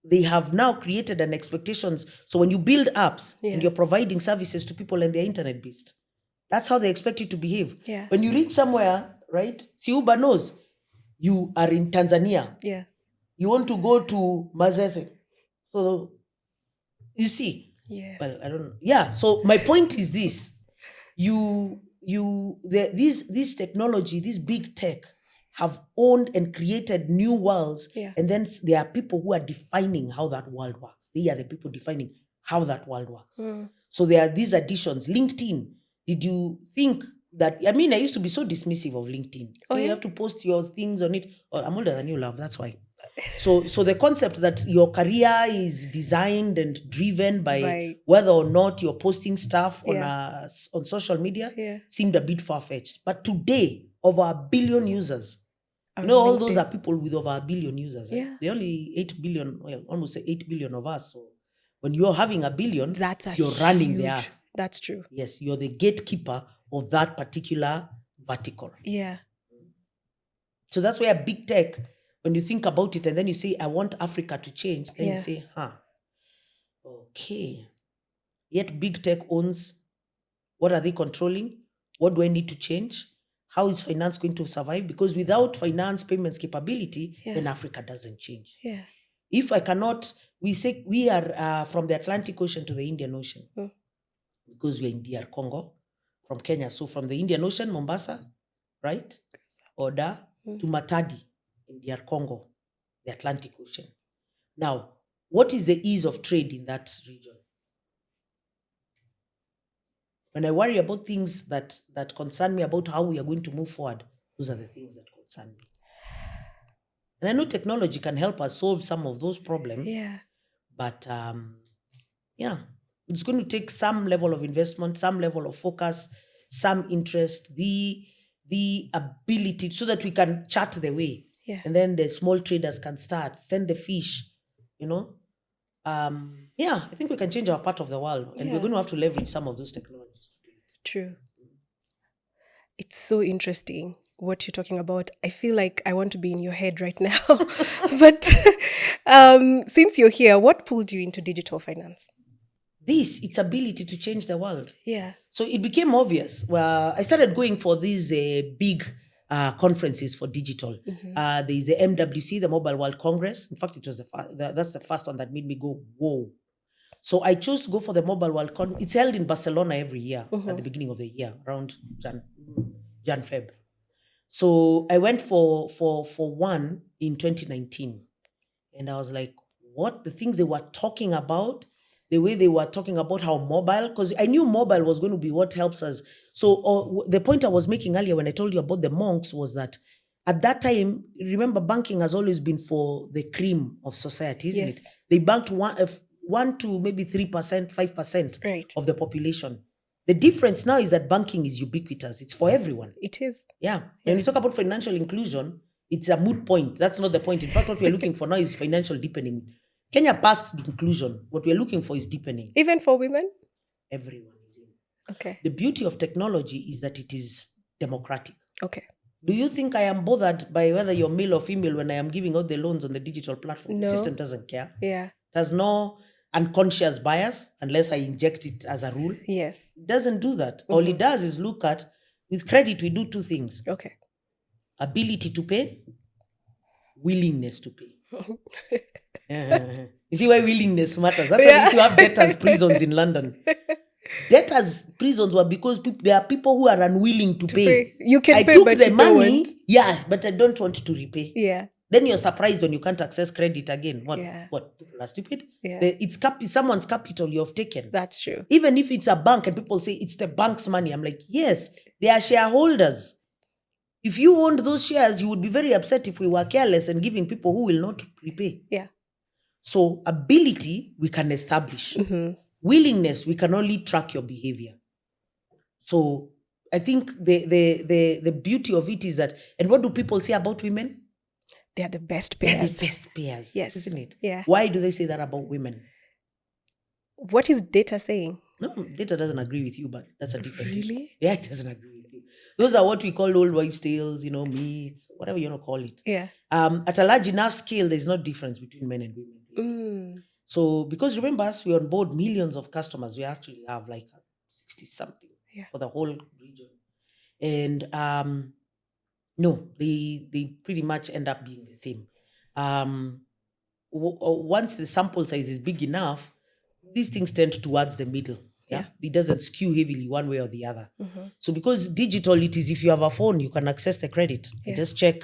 They have now created an expectations. So when you build apps and you're providing services to people and they're internet-based, that's how they expect you to behave. Yeah. When you reach somewhere, right? Siuba knows you are in Tanzania. Yeah. You want to go to Mazese. So you see. Yes. Well, I don't know. Yeah. So my point is this: this technology, this big tech, have owned and created new worlds, and then there are people who are defining how that world works. They are the people defining how that world works. So there are these additions. LinkedIn. Did you think that? I mean, I used to be so dismissive of LinkedIn. You have to post your things on it. Oh, I'm older than you, love. That's why. So the concept that your career is designed and driven by By- whether or not you're posting stuff on Yeah. on social media Yeah. seemed a bit far-fetched. But today, over 1 billion users, On all those LinkedIn. are people with over 1 billion users. Yeah. They're only 8 billion, well, almost 8 billion of us. So when you're having 1 billion, That's a you're running the huge. earth. That's true. Yes, you're the gatekeeper of that particular vertical. Yeah. So that's where big tech, when you think about it and then you say, I want Africa to change, then you Yeah. say, okay. Yet big tech owns, what are they controlling? What do I need to change? How is finance going to survive? Because without finance payments capability, Yeah. then Africa doesn't change. Yeah. If I cannot, we say we are from the Atlantic Ocean to the Indian Ocean because we're in DR Congo from Kenya. So from the Indian Ocean, Mombasa, right? Oda to Matadi in DR Congo, the Atlantic Ocean. Now, what is the ease of trade in that region? When I worry about things that concern me about how we are going to move forward, those are the things that concern me. And I know technology can help us solve some of those problems. Yeah. But it's going to take some level of investment, some level of focus, some interest, the ability so that we can chart the way. Yeah. And then the small traders can start, send the fish, I think we can change our part of the world. And we're going to have to leverage some of those technologies to do it. True. It's so interesting what you're talking about. I feel like I want to be in your head right now. But since you're here, what pulled you into digital finance? Its ability to change the world. Yeah. So it became obvious. Well, I started going for these big conferences for digital. There is the MWC, the Mobile World Congress. In fact, it was that's the first one that made me go, whoa. So I chose to go for the Mobile World Congress. It's held in Barcelona every year at the beginning of the year, around Jan Feb. So I went for one in 2019. And I was like, what? The things they were talking about, the way they were talking about how mobile, because I knew mobile was going to be what helps us. So the point I was making earlier when I told you about the monks was that at that time, remember, banking has always been for the cream of society, isn't Yes. it? They banked 1 to maybe 3%, 5% Right. of the population. The difference now is that banking is ubiquitous. It's for everyone. It is. Yeah. When you talk about financial inclusion, it's a moot point. That's not the point. In fact, what we're looking for now is financial deepening. Kenya passed inclusion. What we're looking for is deepening. Even for women? Everyone is in. Okay. The beauty of technology is that it is democratic. Okay. Do you think I am bothered by whether you're male or female when I am giving out the loans on the digital platform? No. The system doesn't care. Yeah. There's no unconscious bias unless I inject it as a rule. Yes. It doesn't do that. All it does is look at, with credit, we do two things. Okay. Ability to pay, willingness to pay. You see why willingness matters? That's why you have debtors' prisons in London. Debtors' prisons were because there are people who are unwilling to pay. You can I pay, took but the you money, don't. but I don't want to repay. Yeah. Then you're surprised when you can't access credit again. What? Yeah. What? People are stupid. Yeah. It's someone's capital you have taken. That's true. Even if it's a bank and people say it's the bank's money, I'm like, yes, they are shareholders. If you owned those shares, you would be very upset if we were careless and giving people who will not repay. Yeah. So ability, we can establish. Willingness, we can only track your behavior. So I think the beauty of it is that, and what do people say about women? They are the best They're payers. the best payers, Yes. isn't it? Yeah. Why do they say that about women? What is data saying? No, data doesn't agree with you, but that's a different issue. Really? Yeah, it doesn't agree with you. Those are what we call old wives' tales, myths, whatever you want to call it. Yeah. At a large enough scale, there's no difference between men and women. So, because remember, us, we onboard millions of customers. We actually have like 60 something for the whole region. And no, they pretty much end up being the same. Once the sample size is big enough, these things tend towards the middle. Yeah. It doesn't skew heavily one way or the other. So because digital, it is if you have a phone, you can access the credit. You just check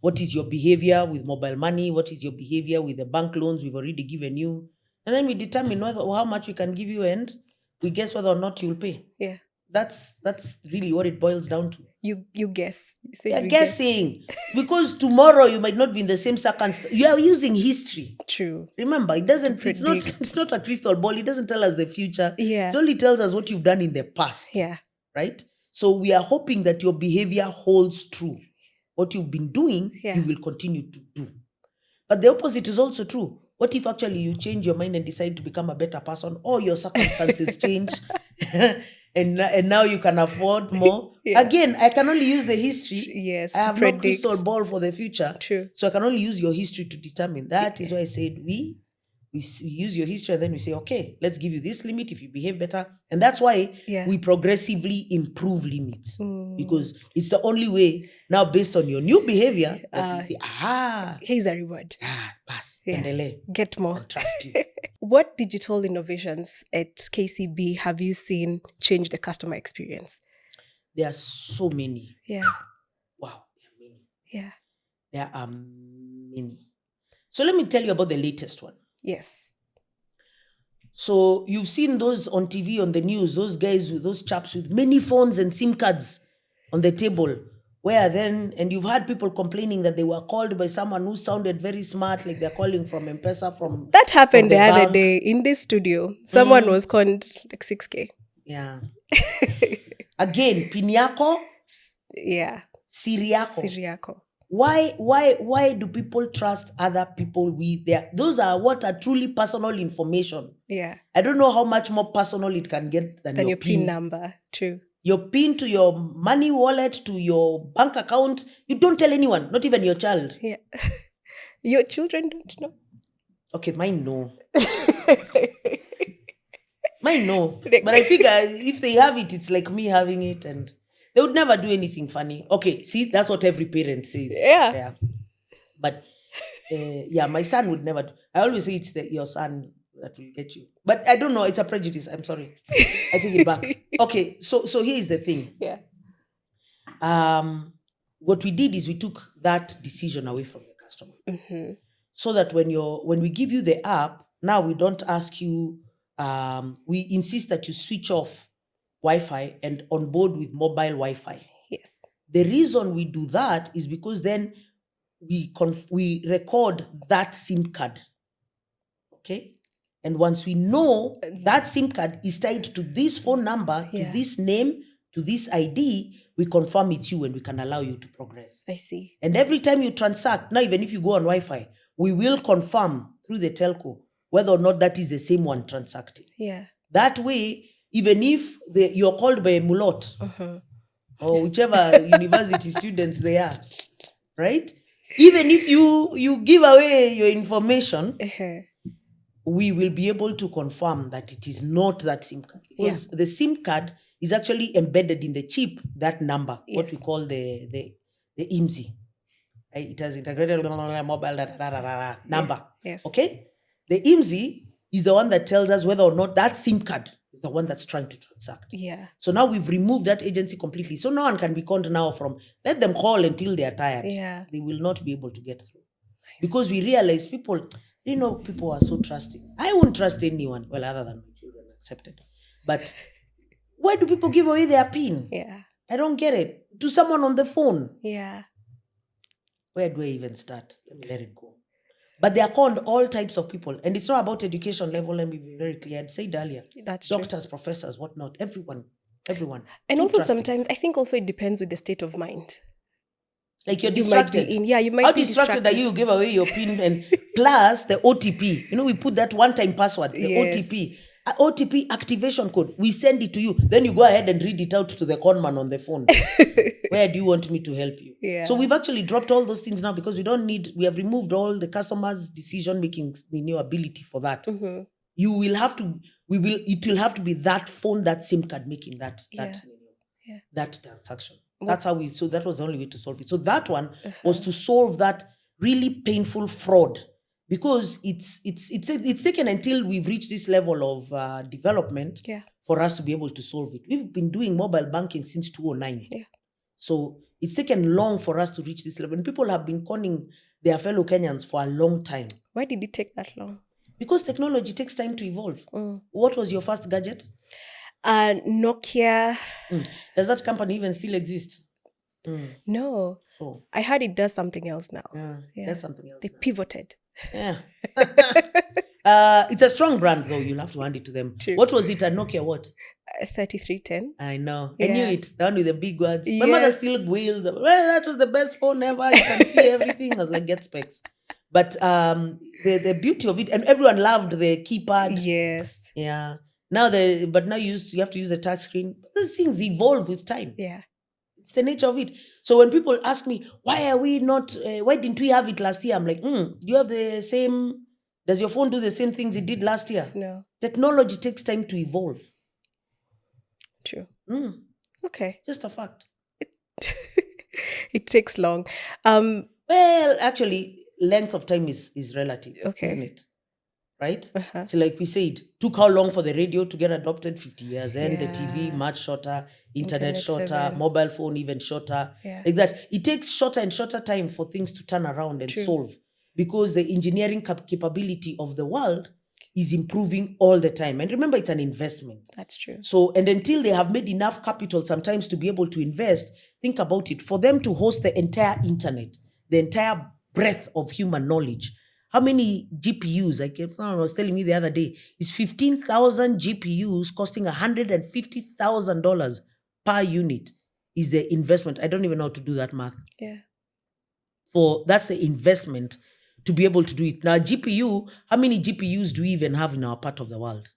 what is your behavior with mobile money, what is your behavior with the bank loans we've already given you. And then we determine how much we can give you and we guess whether or not you'll pay. Yeah. That's really what it boils down to. You guess. You said You're we guess. guessing. Because tomorrow you might not be in the same circumstance. You are using history. True. Remember, it doesn't, predict. it's not a crystal ball. It doesn't tell us the future. Yeah. It only tells us what you've done in the past. Yeah. Right? So we are hoping that your behavior holds true. What you've been doing, Yeah. you will continue to do. But the opposite is also true. What if actually you change your mind and decide to become a better person, or your circumstances change and now you can afford more? Yeah. Again, I can only use the history. Yes, I to have predict. no crystal ball for the future. True. So I can only use your history to determine. That is why I said we use your history and then we say, okay, let's give you this limit if you behave better. And that's why Yeah. we progressively improve limits. Because it's the only way now, based on your new behavior, that we say, Here's a reward. pass, Yeah. endele, Get more. and trust you. What digital innovations at KCB have you seen change the customer experience? There are so many. Yeah. Wow, there are many. Yeah. There are many. So let me tell you about the latest one. Yes. So you've seen those on TV, on the news, those chaps with many phones and SIM cards on the table. And you've had people complaining that they were called by someone who sounded very smart, like they're calling from M-Pesa, from That happened the the other bank. day in this studio. Someone was called like 6K. Yeah. Again, Pinyako, Yeah. Siriako. Siriako. Why do people trust other people with those are what are truly personal information? Yeah. I don't know how much more personal it can get than Your PIN number. True. Your PIN to your money wallet, to your bank account. You don't tell anyone, not even your child. Yeah. Your children don't know. Okay, mine no. Mine no. But I figure if they have it, it's like me having it, and they would never do anything funny. Okay, see, that's what every parent says. Yeah. But my son would never do. I always say it's your son that will get you. But I don't know, it's a prejudice. I'm sorry. I take it back. Okay, so here is the thing. Yeah. What we did is we took that decision away from the customer. Mm-hmm. So that when we give you the app, now we don't ask you, we insist that you switch off Wi-Fi and on board with mobile Wi-Fi. Yes. The reason we do that is because then we record that SIM card. Okay? And once we know that SIM card is tied to this phone number, to this name, to this ID, we confirm it's you and we can allow you to progress. I see. And every time you transact, now even if you go on Wi-Fi, we will confirm through the telco whether or not that is the same one transacting. Yeah. That way, even if you're called by a mulot, or whichever university students they are, right? Even if you give away your information, we will be able to confirm that it is not that SIM card. Because the SIM card is actually embedded in the chip, that number, what we call the IMSI. It has integrated mobile number. Yes. Okay? The IMSI is the one that tells us whether or not that SIM card is the one that's trying to transact. Yeah. So now we've removed that agency completely. So no one can be conned now from, let them call until they are tired. Yeah. They will not be able to get through. Because we realize people are so trusting. I won't trust anyone, well, other than my children accepted. But why do people give away their PIN? Yeah. I don't get it. To someone on the phone. Yeah. Where do I even start? Let me let it go. But they are called all types of people. And it's not about education level. Let me be very clear. I'd said earlier. That's Doctors, professors, whatnot. Everyone. And Too also trusting. Sometimes I think also it depends with the state of mind. Like you're You distracted. might be in. Yeah, you might How be distracted are you? You give away your PIN and plus the OTP. We put that one-time password, the Yes. OTP. OTP activation code. We send it to you. Then you go ahead and read it out to the conman on the phone. Where do you want me to help you? Yeah. So we've actually dropped all those things now because we have removed all the customer's decision-making ability for that. Mm-hmm. It will have to be that phone, that SIM card making that transaction. That's how so that was the only way to solve it. So that one was to solve that really painful fraud, because it's taken until we've reached this level of development for us to be able to solve it. We've been doing mobile banking since 2009. Yeah. So it's taken long for us to reach this level. And people have been conning their fellow Kenyans for a long time. Why did it take that long? Because technology takes time to evolve. What was your first gadget? Nokia. Does that company even still exist? No. So, I heard it does something else now. Yeah. that's something else. They now. pivoted. Yeah. It's a strong brand, though. You'll have to hand it to them. True. What was it? A Nokia what? 3310. I know. I knew Yeah. it. The one with the big words. My mother Yes. still wails. Well, that was the best phone ever. You can see everything. I was like, get specs. But the beauty of it, and everyone loved the keypad. Yes. Yeah. Now you have to use the touch screen. These things evolve with time. Yeah. It's the nature of it. So when people ask me, why didn't we have it last year? I'm like, do you have the same, does your phone do the same things it did last year? No. Technology takes time to evolve. True. Okay. Just a fact. It takes long. Well, actually, length of time is relative, Okay. isn't it? Right? Uh-huh. So like we said, took how long for the radio to get adopted? 50 years. Then the Yeah. TV, much shorter. Internet shorter. 7. Mobile phone even shorter. Yeah. Like that. It takes shorter and shorter time for things to turn around and True. solve. Because the engineering capability of the world is improving all the time. And remember, it's an investment. That's true. So, and until they have made enough capital sometimes to be able to invest, think about it. For them to host the entire internet, the entire breadth of human knowledge, how many GPUs? Someone was telling me the other day, is 15,000 GPUs costing $150,000 per unit is the investment. I don't even know how to do that math. Yeah. That's the investment to be able to do it. Now, GPU, how many GPUs do we even have in our part of the world?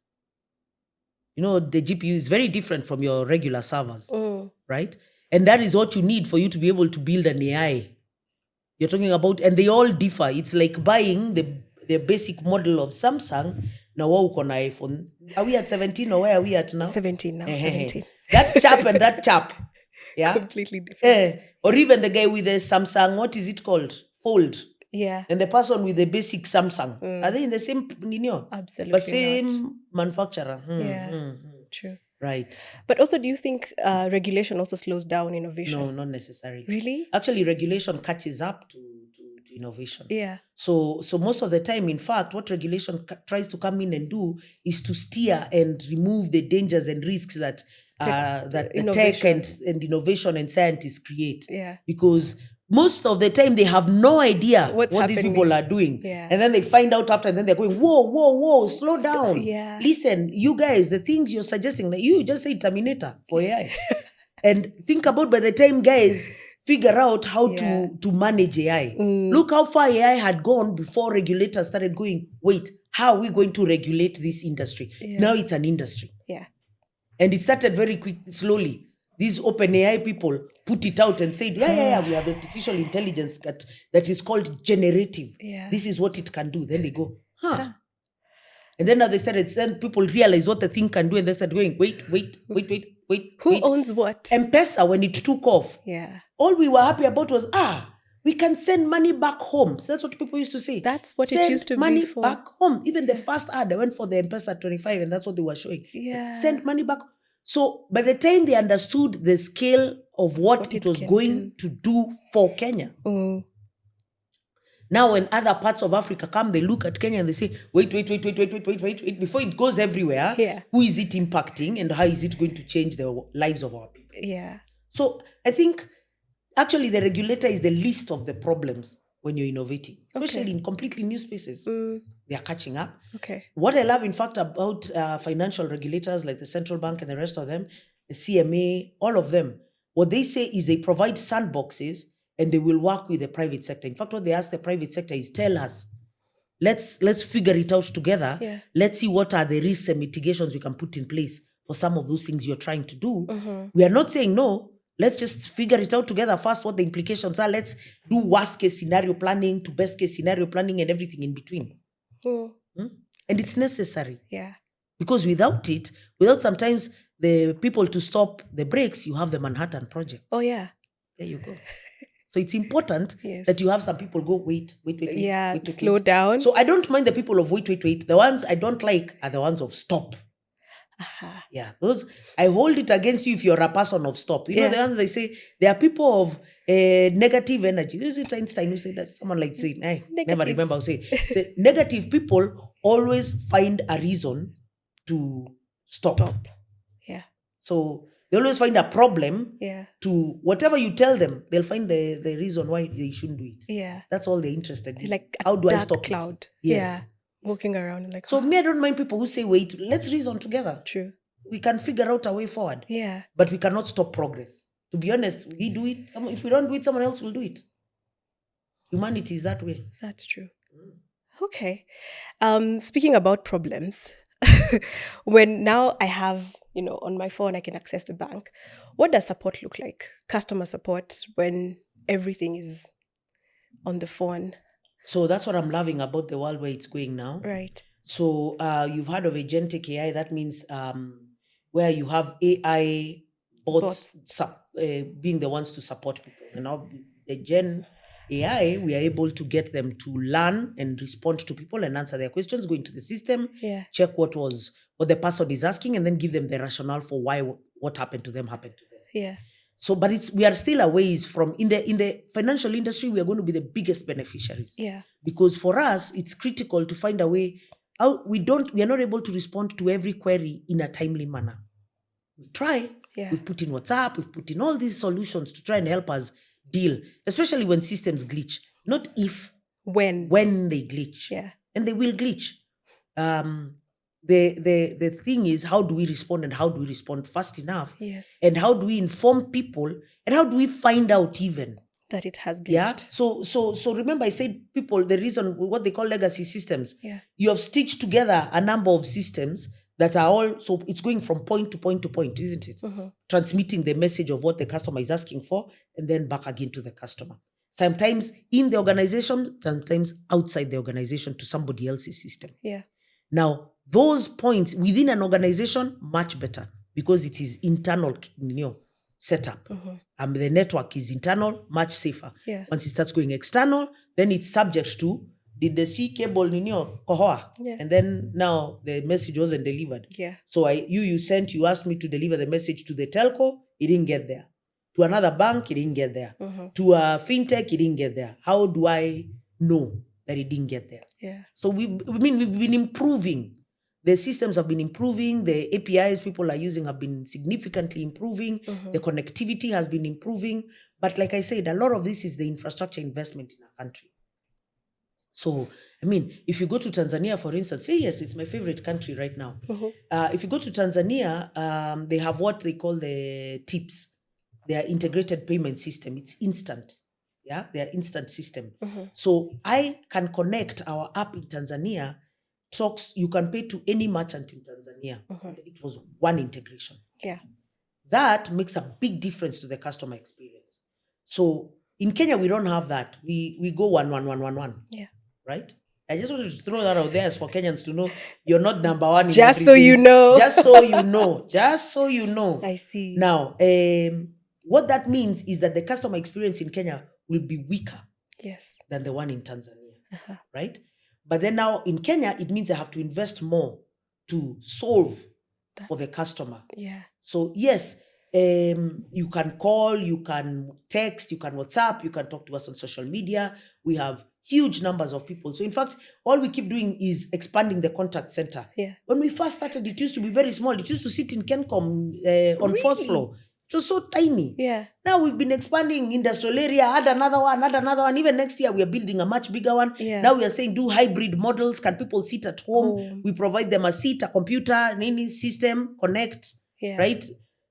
You know, the GPU is very different from your regular servers, right? And that is what you need for you to be able to build an AI. You're talking about, and they all differ. It's like buying the basic model of Samsung. Now, what on iPhone? Are we at 17 or where are we at now? 17 now. 17. That chap and that chap. Yeah. Completely different. Or even the guy with the Samsung, what is it called? Fold. Yeah. And the person with the basic Samsung. Are they in the same, Absolutely but same manufacturer? Yeah. True. Right. But also, do you think regulation also slows down innovation? No, not necessarily. Really? Actually, regulation catches up to innovation. Yeah. So most of the time, in fact, what regulation tries to come in and do is to steer and remove the dangers and risks that the tech and innovation and scientists create. Yeah. Because most of the time they have no idea what these people are doing. Yeah. And then they find out after, and then they're going, whoa, slow down. Yeah. Listen, you guys, the things you're suggesting, like you just say Terminator for AI. And think about by the time guys figure out how to manage AI. Look how far AI had gone before regulators started going, wait, how are we going to regulate this industry? Yeah. Now it's an industry. Yeah. And it started very slowly. These open AI people put it out and said, we have artificial intelligence that is called generative. Yeah. This is what it can do. Then they go, And then now then people realize what the thing can do, and they start going, wait. Who owns what? M-Pesa, when it took off, all we were happy about was, we can send money back home. So that's what people used to say. That's what it used to be for. Send money back home. Even the first ad, I went for the M-Pesa 25, and that's what they were showing. Yeah. Send money back. So by the time they understood the scale of what it was going to do for Kenya, now when other parts of Africa come, they look at Kenya and they say, wait, before it goes everywhere, who is it impacting and how is it going to change the lives of our people? Yeah. So I think actually the regulator is the least of the problems when you're innovating, especially in completely new spaces. They are catching up. Okay. What I love, in fact, about financial regulators like the central bank and the rest of them, the CMA, all of them, what they say is they provide sandboxes and they will work with the private sector. In fact, what they ask the private sector is, tell us, let's figure it out together. Yeah. Let's see what are the risks and mitigations we can put in place for some of those things you're trying to do. We are not saying no. Let's just figure it out together first, what the implications are. Let's do worst case scenario planning to best case scenario planning and everything in between. And it's necessary. Yeah. Because without sometimes the people to stop the brakes, you have the Manhattan Project. Oh, yeah. There you go. So it's important that you have some people go, wait. Yeah, slow down. So I don't mind the people of wait. The ones I don't like are the ones of stop. Yeah, those, I hold it against you if you're a person of stop. You know, the ones they say, there are people of negative energy. Is it Einstein who said that? Someone like saying, never remember who said. The negative people always find a reason to stop. Yeah. So they always find a problem Yeah. to whatever you tell them, they'll find the reason why they shouldn't do it. Yeah. That's all they're interested in. Like a How do I dark stop cloud. it? Yes. Yeah. Walking around and like, So me, I don't mind people who say, wait, let's reason together. true. We can figure out a way forward. Yeah. But we cannot stop progress. To be honest, we do it. If we don't do it, someone else will do it. Humanity is that way. That's true. Okay. Speaking about problems, when now I have, on my phone, I can access the bank. What does support look like? Customer support when everything is on the phone. So that's what I'm loving about the world where it's going now. Right. So you've heard of agentic AI. That means where you have AI bots being the ones to support people. And now with the Gen AI, we are able to get them to learn and respond to people and answer their questions, go into the system, check what the person is asking, and then give them the rationale for why what happened to them happened to them. Yeah. So, but we are still a ways from in the financial industry. We are going to be the biggest beneficiaries. Yeah. Because for us, it's critical to find a way. We are not able to respond to every query in a timely manner. We try. Yeah. We've put in WhatsApp. We've put in all these solutions to try and help us deal, especially when systems glitch. Not if, when they glitch. Yeah. And they will glitch. The thing is, how do we respond, and how do we respond fast enough? Yes. And how do we inform people, and how do we find out even that it has glitched? Yeah. So remember, I said people, the reason what they call legacy systems. Yeah. You have stitched together a number of systems that are all, so it's going from point to point to point, isn't it? Mm-hmm. Transmitting the message of what the customer is asking for, and then back again to the customer. Sometimes in the organization, sometimes outside the organization to somebody else's system. Yeah. Now, those points within an organization, much better because it is internal, setup. Mm-hmm. The network is internal, much safer. Yeah. Once it starts going external, then it's subject to, did the C cable kohoa? Yeah. And then now the message wasn't delivered. Yeah. So you asked me to deliver the message to the telco, it didn't get there. To another bank, it didn't get there. Mm-hmm. To a fintech, it didn't get there. How do I know that it didn't get there? Yeah. So we've been improving. The systems have been improving. The APIs people are using have been significantly improving. Mm-hmm. The connectivity has been improving. But like I said, a lot of this is the infrastructure investment in our country. So, if you go to Tanzania, for instance, yes, it's my favorite country right now. Mm-hmm. If you go to Tanzania, they have what they call the TIPS, their integrated payment system. It's instant. Yeah, their instant system. Mm-hmm. So I can connect our app in Tanzania. You can pay to any merchant in Tanzania. Mm-hmm. It was one integration. Yeah. That makes a big difference to the customer experience. So in Kenya, we don't have that. We go 1-1-1-1-1. Yeah. Right? I just wanted to throw that out there for Kenyans to know you're not number one in just so everything. you know. Just so you know. Just so you know. I see. Now, what that means is that the customer experience in Kenya will be weaker than the one in Tanzania. Uh-huh. Right? But then now in Kenya, it means I have to invest more to solve for the customer. Yeah. So yes, you can call, you can text, you can WhatsApp, you can talk to us on social media. We have huge numbers of people. So in fact, all we keep doing is expanding the contact center. Yeah. When we first started, it used to be very small. It used to sit in Kencom on fourth floor. It was so tiny. Yeah. Now we've been expanding industrial area, add another one. Even next year, we are building a much bigger one. Yeah. Now we are saying do hybrid models. Can people sit at home? We provide them a seat, a computer, any system, connect, right?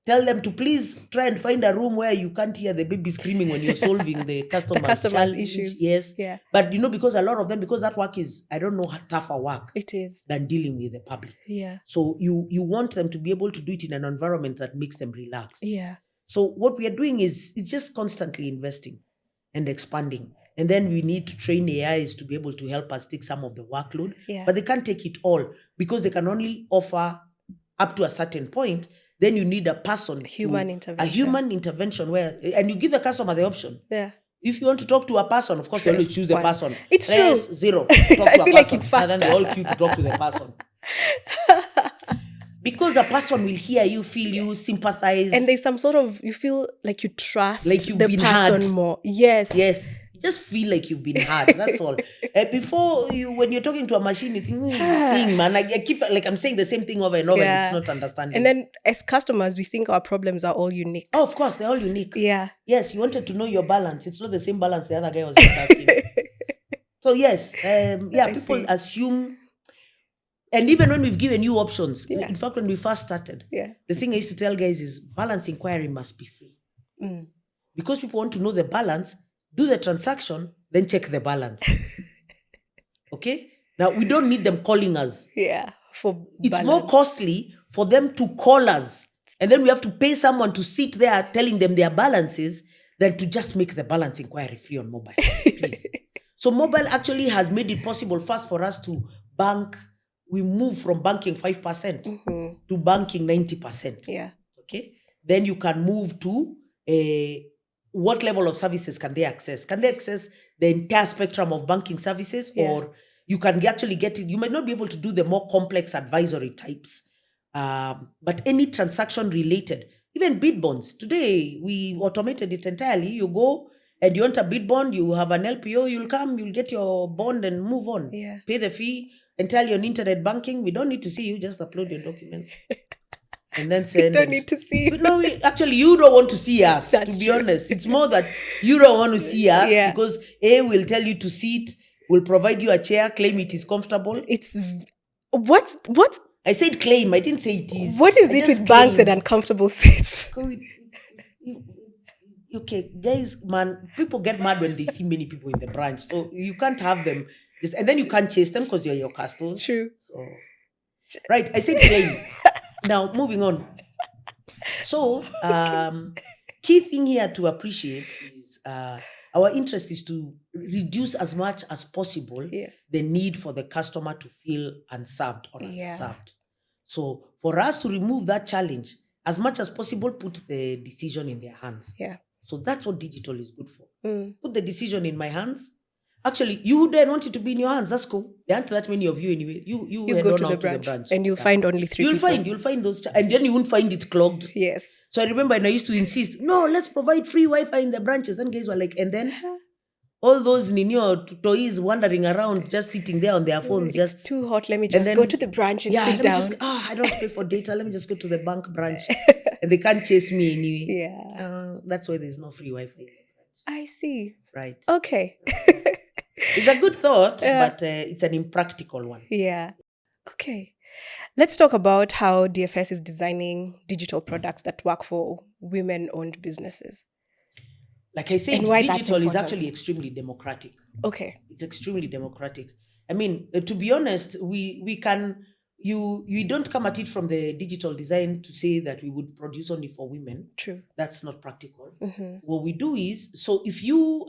Tell them to please try and find a room where you can't hear the baby screaming when you're solving the customer's issues. Yes. Yeah. But because a lot of them, because that work is, I don't know, tougher work. It is. Than dealing with the public. Yeah. So you want them to be able to do it in an environment that makes them relax. Yeah. So what we are doing is it's just constantly investing and expanding. And then we need to train AIs to be able to help us take some of the workload. Yeah. But they can't take it all because they can only offer up to a certain point. Then you need a human intervention where, and you give the customer the option. Yeah. If you want to talk to a person, of course, you always choose the person. It's Press true. 0. To talk I to feel a like person. it's faster. And then they all queue to talk to the person. Because a person will hear you, feel you, sympathize. And there's some sort of, you feel like you trust like you've the been person heard. more. Yes. Yes. just feel like you've been hard. That's all. Before you, when you're talking to a machine, you think, "Who is this thing, man?" I keep like I'm saying the same thing over and over, and it's not understanding. And then as customers, we think our problems are all unique. Oh, of course, they're all unique. Yeah. Yes, you wanted to know your balance. It's not the same balance the other guy was just asking. So yes, people assume. And even when we've given you options, in fact, when we first started, the thing I used to tell guys is balance inquiry must be free. Because people want to know the balance, do the transaction, then check the balance. Okay? Now, we don't need them calling us. It's more costly for them to call us. And then we have to pay someone to sit there telling them their balances than to just make the balance inquiry free on mobile. Please. So mobile actually has made it possible first for us to bank. We move from banking 5% to banking 90%. Okay. Then you can move to what level of services can they access? Can they access the entire spectrum of banking services? Or you can actually get it. You might not be able to do the more complex advisory types. But any transaction related, even bid bonds. Today, we automated it entirely. You go and you want a bid bond, you have an LPO, you'll come, you'll get your bond and move on. Pay the fee, entirely on internet banking. We don't need to see you, just upload your documents. And then send. We don't need to see you. No, actually, you don't want to see us, to be honest. It's more that you don't want to see us because we'll tell you to sit, we'll provide you a chair, claim it is comfortable. It's, what? I said claim, I didn't say it is. What is it with banks and uncomfortable seats? Okay, guys, man, people get mad when they see many people in the branch. So you can't have them, and then you can't chase them because you're your customers. True. So, right, I said claim. Now, moving on. So, key thing here to appreciate is our interest is to reduce as much as possible the need for the customer to feel unserved or unserved. So, for us to remove that challenge, as much as possible, put the decision in their hands. So that's what digital is good for. Put the decision in my hands. Actually, you then want it to be in your hands. That's cool. There aren't that many of you anyway. You head go on to out the to the branch. And you'll find only 3 people. You'll find those. And then you won't find it clogged. Yes. So I remember and I used to insist, no, let's provide free Wi-Fi in the branches. And guys were like, and then all those toys wandering around, just sitting there on their phones. It's too hot. Let me just go to the branch and sit down. I don't pay for data. Let me just go to the bank branch. And they can't chase me anyway. That's why there's no free Wi-Fi in the branch. I see. Right. Okay. It's a good thought, but it's an impractical one. Yeah. Okay. Let's talk about how DFS is designing digital products that work for women-owned businesses. Like I said, digital is actually extremely democratic. Okay. It's extremely democratic. I mean, to be honest, we can, you don't come at it from the digital design to say that we would produce only for women. True. That's not practical. What we do is, so if you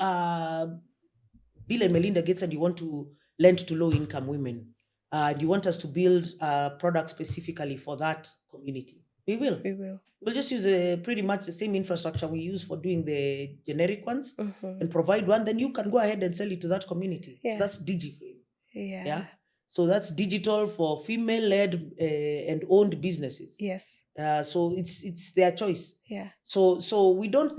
Bill and Melinda Gates and you want to lend to low-income women, you want us to build products specifically for that community, we will. We'll just use pretty much the same infrastructure we use for doing the generic ones and provide one. Then you can go ahead and sell it to that community. That's DigiFrame. Yeah. So that's digital for female-led and owned businesses. Yes. So it's their choice. Yeah. So we don't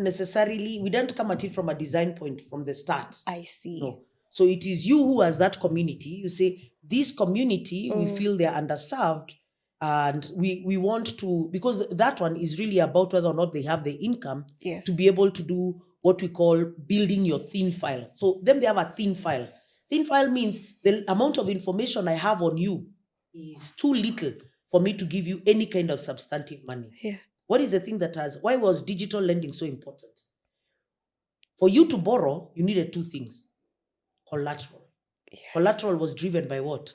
come at it from a design point from the start. I see. No. So it is you who has that community. You say, this community, we feel they're underserved. And we want to, because that one is really about whether or not they have the income to be able to do what we call building your thin file. So then they have a thin file. Thin file means the amount of information I have on you is too little for me to give you any kind of substantive money. Yeah. What is the thing why was digital lending so important? For you to borrow, you needed 2 things. Collateral. Yes. Collateral was driven by what?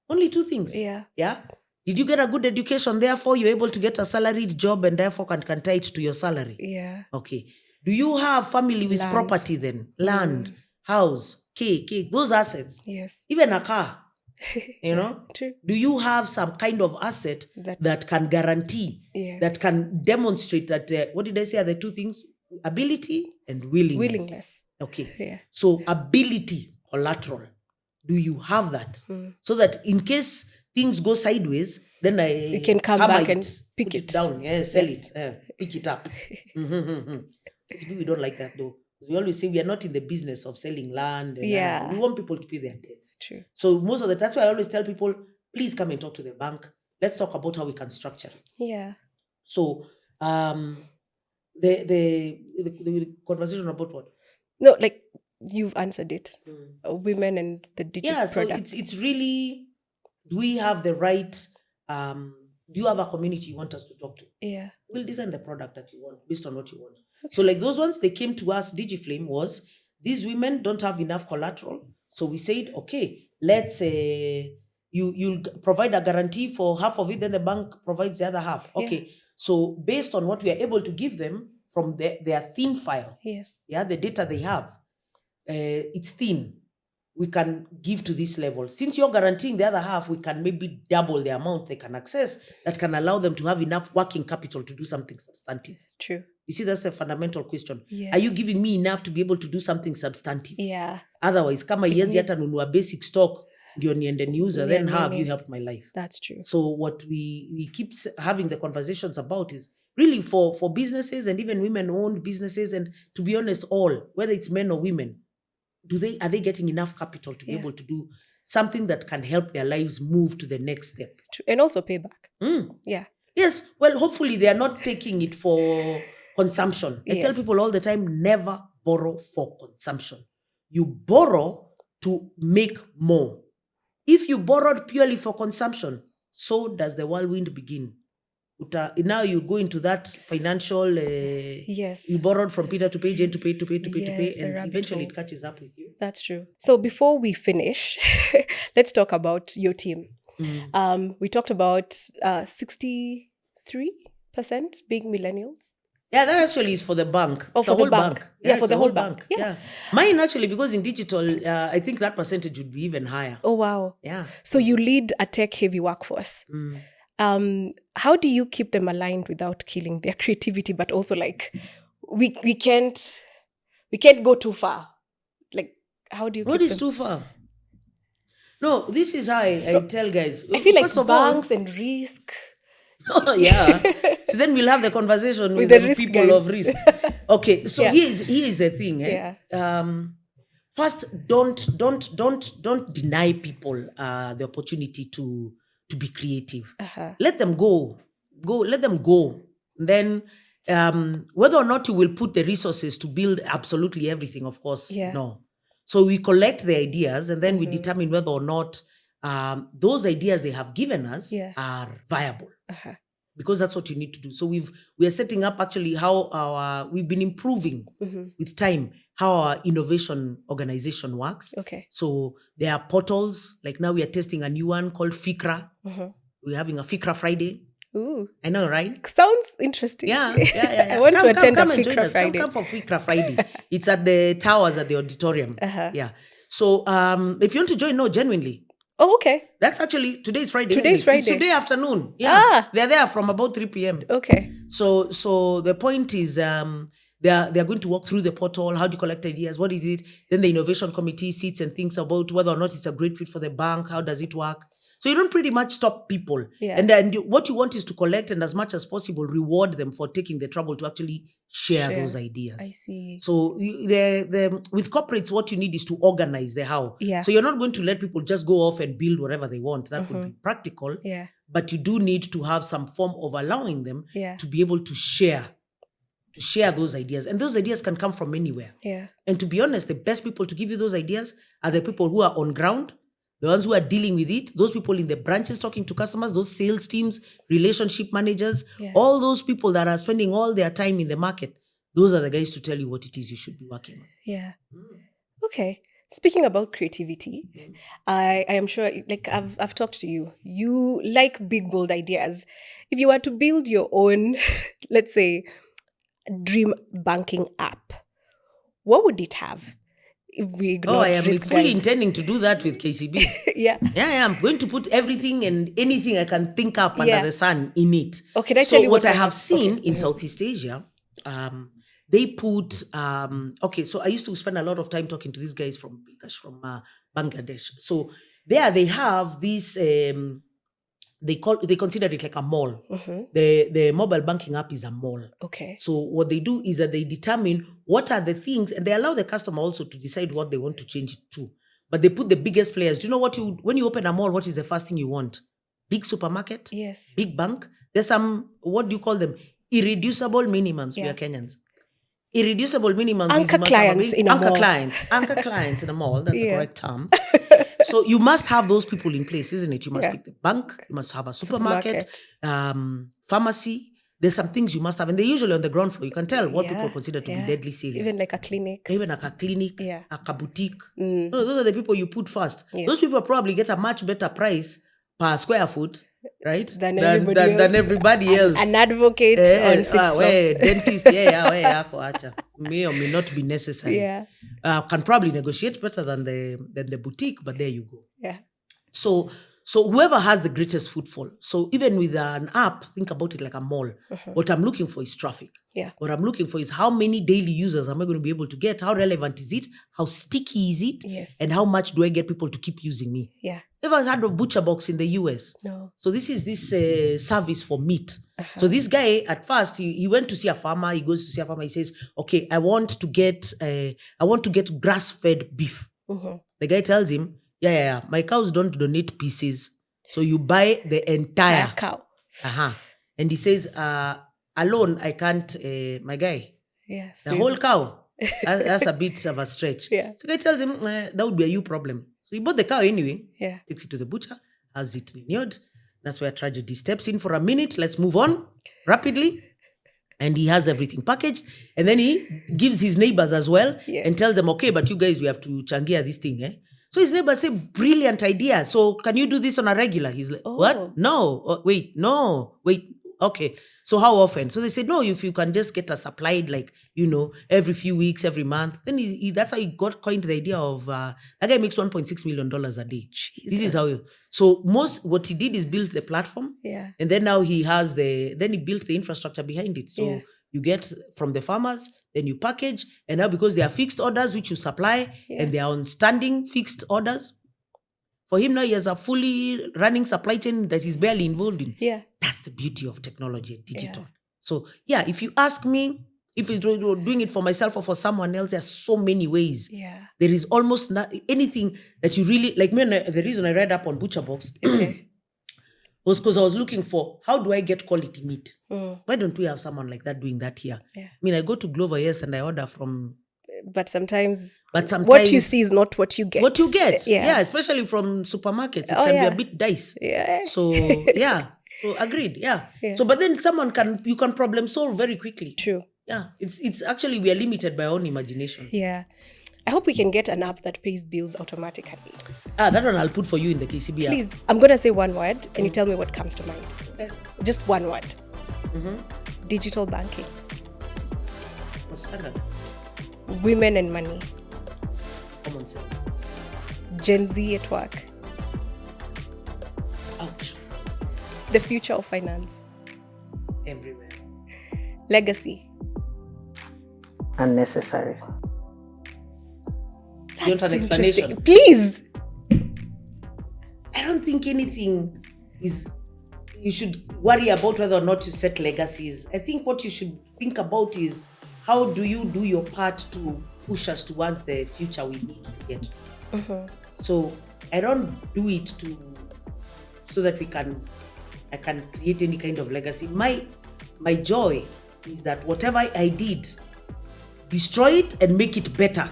Only 2 things. Yeah. Did you get a good education? Therefore, you're able to get a salaried job and therefore can tie it to your salary. Yeah. Okay. Do you have family with property then? Land, house, cake, those assets. Yes. Even a car. You know? True. Do you have some kind of asset that can guarantee, that can demonstrate that, what did I say are the 2 things? Ability and willingness. Okay. Yeah. So ability, collateral. Do you have that? So that in case things go sideways, then you can come back and pick it down. Yeah, sell it. Pick it up. We don't like that though. We always say we are not in the business of selling land. And Yeah. we want people to pay their debts. True. So most of that's why I always tell people, please come and talk to the bank. Let's talk about how we can structure it. Yeah. So the conversation about what? No, like you've answered it. Women and the digital So products. it's really, do we have the right, do you have a community you want us to talk to? Yeah. We'll design the product that you want based on what you want. So like those ones, they came to us, DigiFlame was, these women don't have enough collateral. So we said, okay, let's you'll provide a guarantee for half of it, then the bank provides the other half. Okay. So based on what we are able to give them from their thin file, Yes. the data they have, it's thin. We can give to this level. Since you're guaranteeing the other half, we can maybe double the amount they can access that can allow them to have enough working capital to do something substantive. True. You see, that's a fundamental question. Yes. Are you giving me enough to be able to do something substantive? Yeah. Otherwise, kama yezi hata nunua basic stock ndio niende niuza, then how have you helped my life? That's true. So what we keep having the conversations about is really for businesses and even women-owned businesses, and to be honest, all, whether it's men or women, are they getting enough capital to be able to do something that can help their lives move to the next step? And also pay back. Yeah. Yes. Well, hopefully they are not taking it for consumption. I tell people all the time, never borrow for consumption. You borrow to make more. If you borrowed purely for consumption, so does the whirlwind begin. Now you go into that financial, you borrowed from Peter to pay, Jane to pay, and eventually it catches up with you. That's true. So before we finish, let's talk about your team. We talked about 63% being millennials. Yeah, that actually is for the bank. Oh, for the bank. Yeah, for the whole bank. Yeah. Mine actually, because in digital, I think that percentage would be even higher. Oh, wow. Yeah. So you lead a tech-heavy workforce. How do you keep them aligned without killing their creativity, but also like we can't go too far? Like, how do you? What is too far? No, this is how I tell guys. I feel First like of banks all, and risk. Oh, yeah. So then we'll have the conversation with the people guys. of risk. Okay, so here's the thing. First, don't deny people the opportunity to be creative. Let them go. Let them go. Then whether or not you will put the resources to build absolutely everything, of course, no. So we collect the ideas and then we determine whether or not those ideas they have given us are viable. Because that's what you need to do. So we are setting up actually how we've been improving with time, how our innovation organization works. Okay. So there are portals, like now we are testing a new one called Fikra. We're having a Fikra Friday. Ooh. I know, right? Sounds interesting. Yeah. I want to attend a Fikra Friday. Come for Fikra Friday. It's at the towers at the auditorium. Yeah. So if you want to join, no, genuinely. Oh, okay. That's actually, today's Friday. Today's Friday. It's today afternoon. Yeah. They're there from about 3 p.m. Okay. So the point is they're going to walk through the portal. How do you collect ideas? What is it? Then the innovation committee sits and thinks about whether or not it's a great fit for the bank. How does it work? So you don't pretty much stop people. Yeah. And what you want is to collect and as much as possible reward them for taking the trouble to actually share those ideas. I see. So with corporates, what you need is to organize the how. Yeah. So you're not going to let people just go off and build whatever they want. That would be practical. Yeah. But you do need to have some form of allowing them to be able to share those ideas. And those ideas can come from anywhere. Yeah. And to be honest, the best people to give you those ideas are the people who are on ground, the ones who are dealing with it, those people in the branches talking to customers, those sales teams, relationship managers, all those people that are spending all their time in the market. Those are the guys to tell you what it is you should be working on. Yeah. Okay. Speaking about creativity, I am sure, like I've talked to you. You like big, bold ideas. If you were to build your own, let's say, dream banking app, what would it have? If we ignore I am risk, fully guys. intending to do that with KCB. Yeah. I'm going to put everything and anything I can think up under the sun in it. Oh, can I tell you what I have seen in Southeast Asia, they put, so I used to spend a lot of time talking to these guys from Bangladesh. So there they have this they consider it like a mall. The mobile banking app is a mall. Okay. So what they do is that they determine what are the things, and they allow the customer also to decide what they want to change it to. But they put the biggest players. Do you know when you open a mall, what is the first thing you want? Big supermarket? Yes. Big bank? There's some, what do you call them? Irreducible minimums. We Yeah. are Kenyans. Irreducible minimums. Anchor clients in a anchor mall. Anchor clients in a mall. That's the Yeah. correct term. So you must have those people in place, isn't it? You must Yeah. pick the bank. You must have a supermarket. Pharmacy. There's some things you must have. And they're usually on the ground floor. You can tell what people consider to be deadly serious. Even like a clinic. Even like a clinic, Yeah. a boutique. No, those are the people you put first. Yes. Those people probably get a much better price per square foot, right? Than everybody else. An advocate on 6th floor. Dentist, acha. May or may not be necessary. Yeah. Can probably negotiate better than the boutique, but there you go. Yeah. So whoever has the greatest footfall. So even with an app, think about it like a mall. What I'm looking for is traffic. Yeah. What I'm looking for is how many daily users am I going to be able to get? How relevant is it? How sticky is it? Yes. And how much do I get people to keep using me? Yeah. Ever heard of Butcher Box in the US? No. So this is this service for meat. So this guy, at first, he went to see a farmer. He goes to see a farmer. He says, okay, I want to get grass-fed beef. The guy tells him, yeah, my cows don't donate pieces. So you buy the entire cow. And he says, alone, I can't, my guy. Yes. The whole cow. That's a bit of a stretch. Yeah. So the guy tells him, that would be a you problem. So he bought the cow anyway. Yeah. Takes it to the butcher, has it renewed. That's where tragedy steps in for a minute. Let's move on rapidly. And he has everything packaged. And then he gives his neighbors as well and tells them, okay, but you guys, we have to changia this thing. So his neighbors say, brilliant idea. So can you do this on a regular? He's like, what? No. Wait. Okay. So how often? So they said, no, if you can just get us supplied like, every few weeks, every month. Then that's how he got coined the idea of, that guy makes $1.6 million a day. Jesus. This is how what he did is build the platform. Yeah. And then now he built the infrastructure behind it. So you get from the farmers, then you package. And now because they are fixed orders, which you supply, and they are on standing fixed orders, for him now he has a fully running supply chain that he's barely involved in. Yeah. That's the beauty of technology and digital. Yeah. So if you ask me, if it's doing it for myself or for someone else, there's so many ways. Yeah. There is almost not anything that you really, like me, the reason I read up on Butcher Box was because I was looking for, how do I get quality meat? Why don't we have someone like that doing that here? Yeah. I mean, I go to Glover, and I order from... But sometimes what you see is not what you get. What you get. Yeah, especially from supermarkets. It can be a bit dicey. Yeah. So, So agreed. Yeah. So, but then you can problem solve very quickly. True. Yeah. It's actually, we are limited by our own imagination. Yeah. I hope we can get an app that pays bills automatically. That one I'll put for you in the KCB app. Please. I'm going to say one word and you tell me what comes to mind. Just one word. Digital banking. What's standard? Women and money. Common sense. Gen Z at work. Ouch. The future of finance. Everywhere. Legacy. Unnecessary. You want an explanation? Please. I don't think anything you should worry about whether or not you set legacies. I think what you should think about is, how do you do your part to push us towards the future we need to get? So I don't do it so that I can create any kind of legacy. My joy is that whatever I did, destroy it and make it better.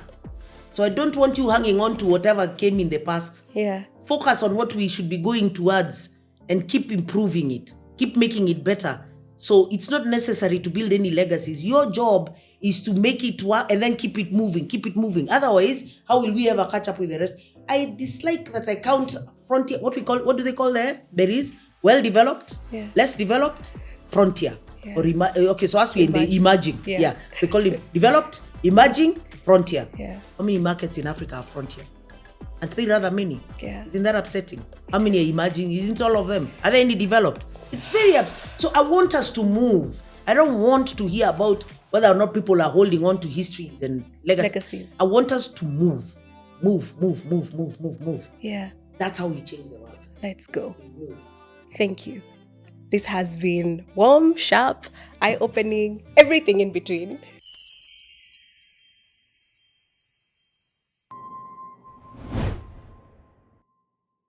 So I don't want you hanging on to whatever came in the past. Yeah. Focus on what we should be going towards and keep improving it. Keep making it better. So it's not necessary to build any legacies. Your job is to make it work and then keep it moving. Otherwise, how will we ever catch up with the rest? I dislike that I count frontier, what do they call there? There is well-developed, less developed, frontier. Yeah. Okay, so as we in the emerging. Yeah. They call it developed, emerging, frontier. Yeah. How many markets in Africa are frontier? And they rather many. Yeah. Isn't that upsetting? How many are emerging? Isn't all of them? Are there any developed? It's very so I want us to move. I don't want to hear about whether or not people are holding on to histories and legacies. I want us to move. Move. Yeah. That's how we change the world. Let's go. Move. Thank you. This has been warm, sharp, eye-opening, everything in between.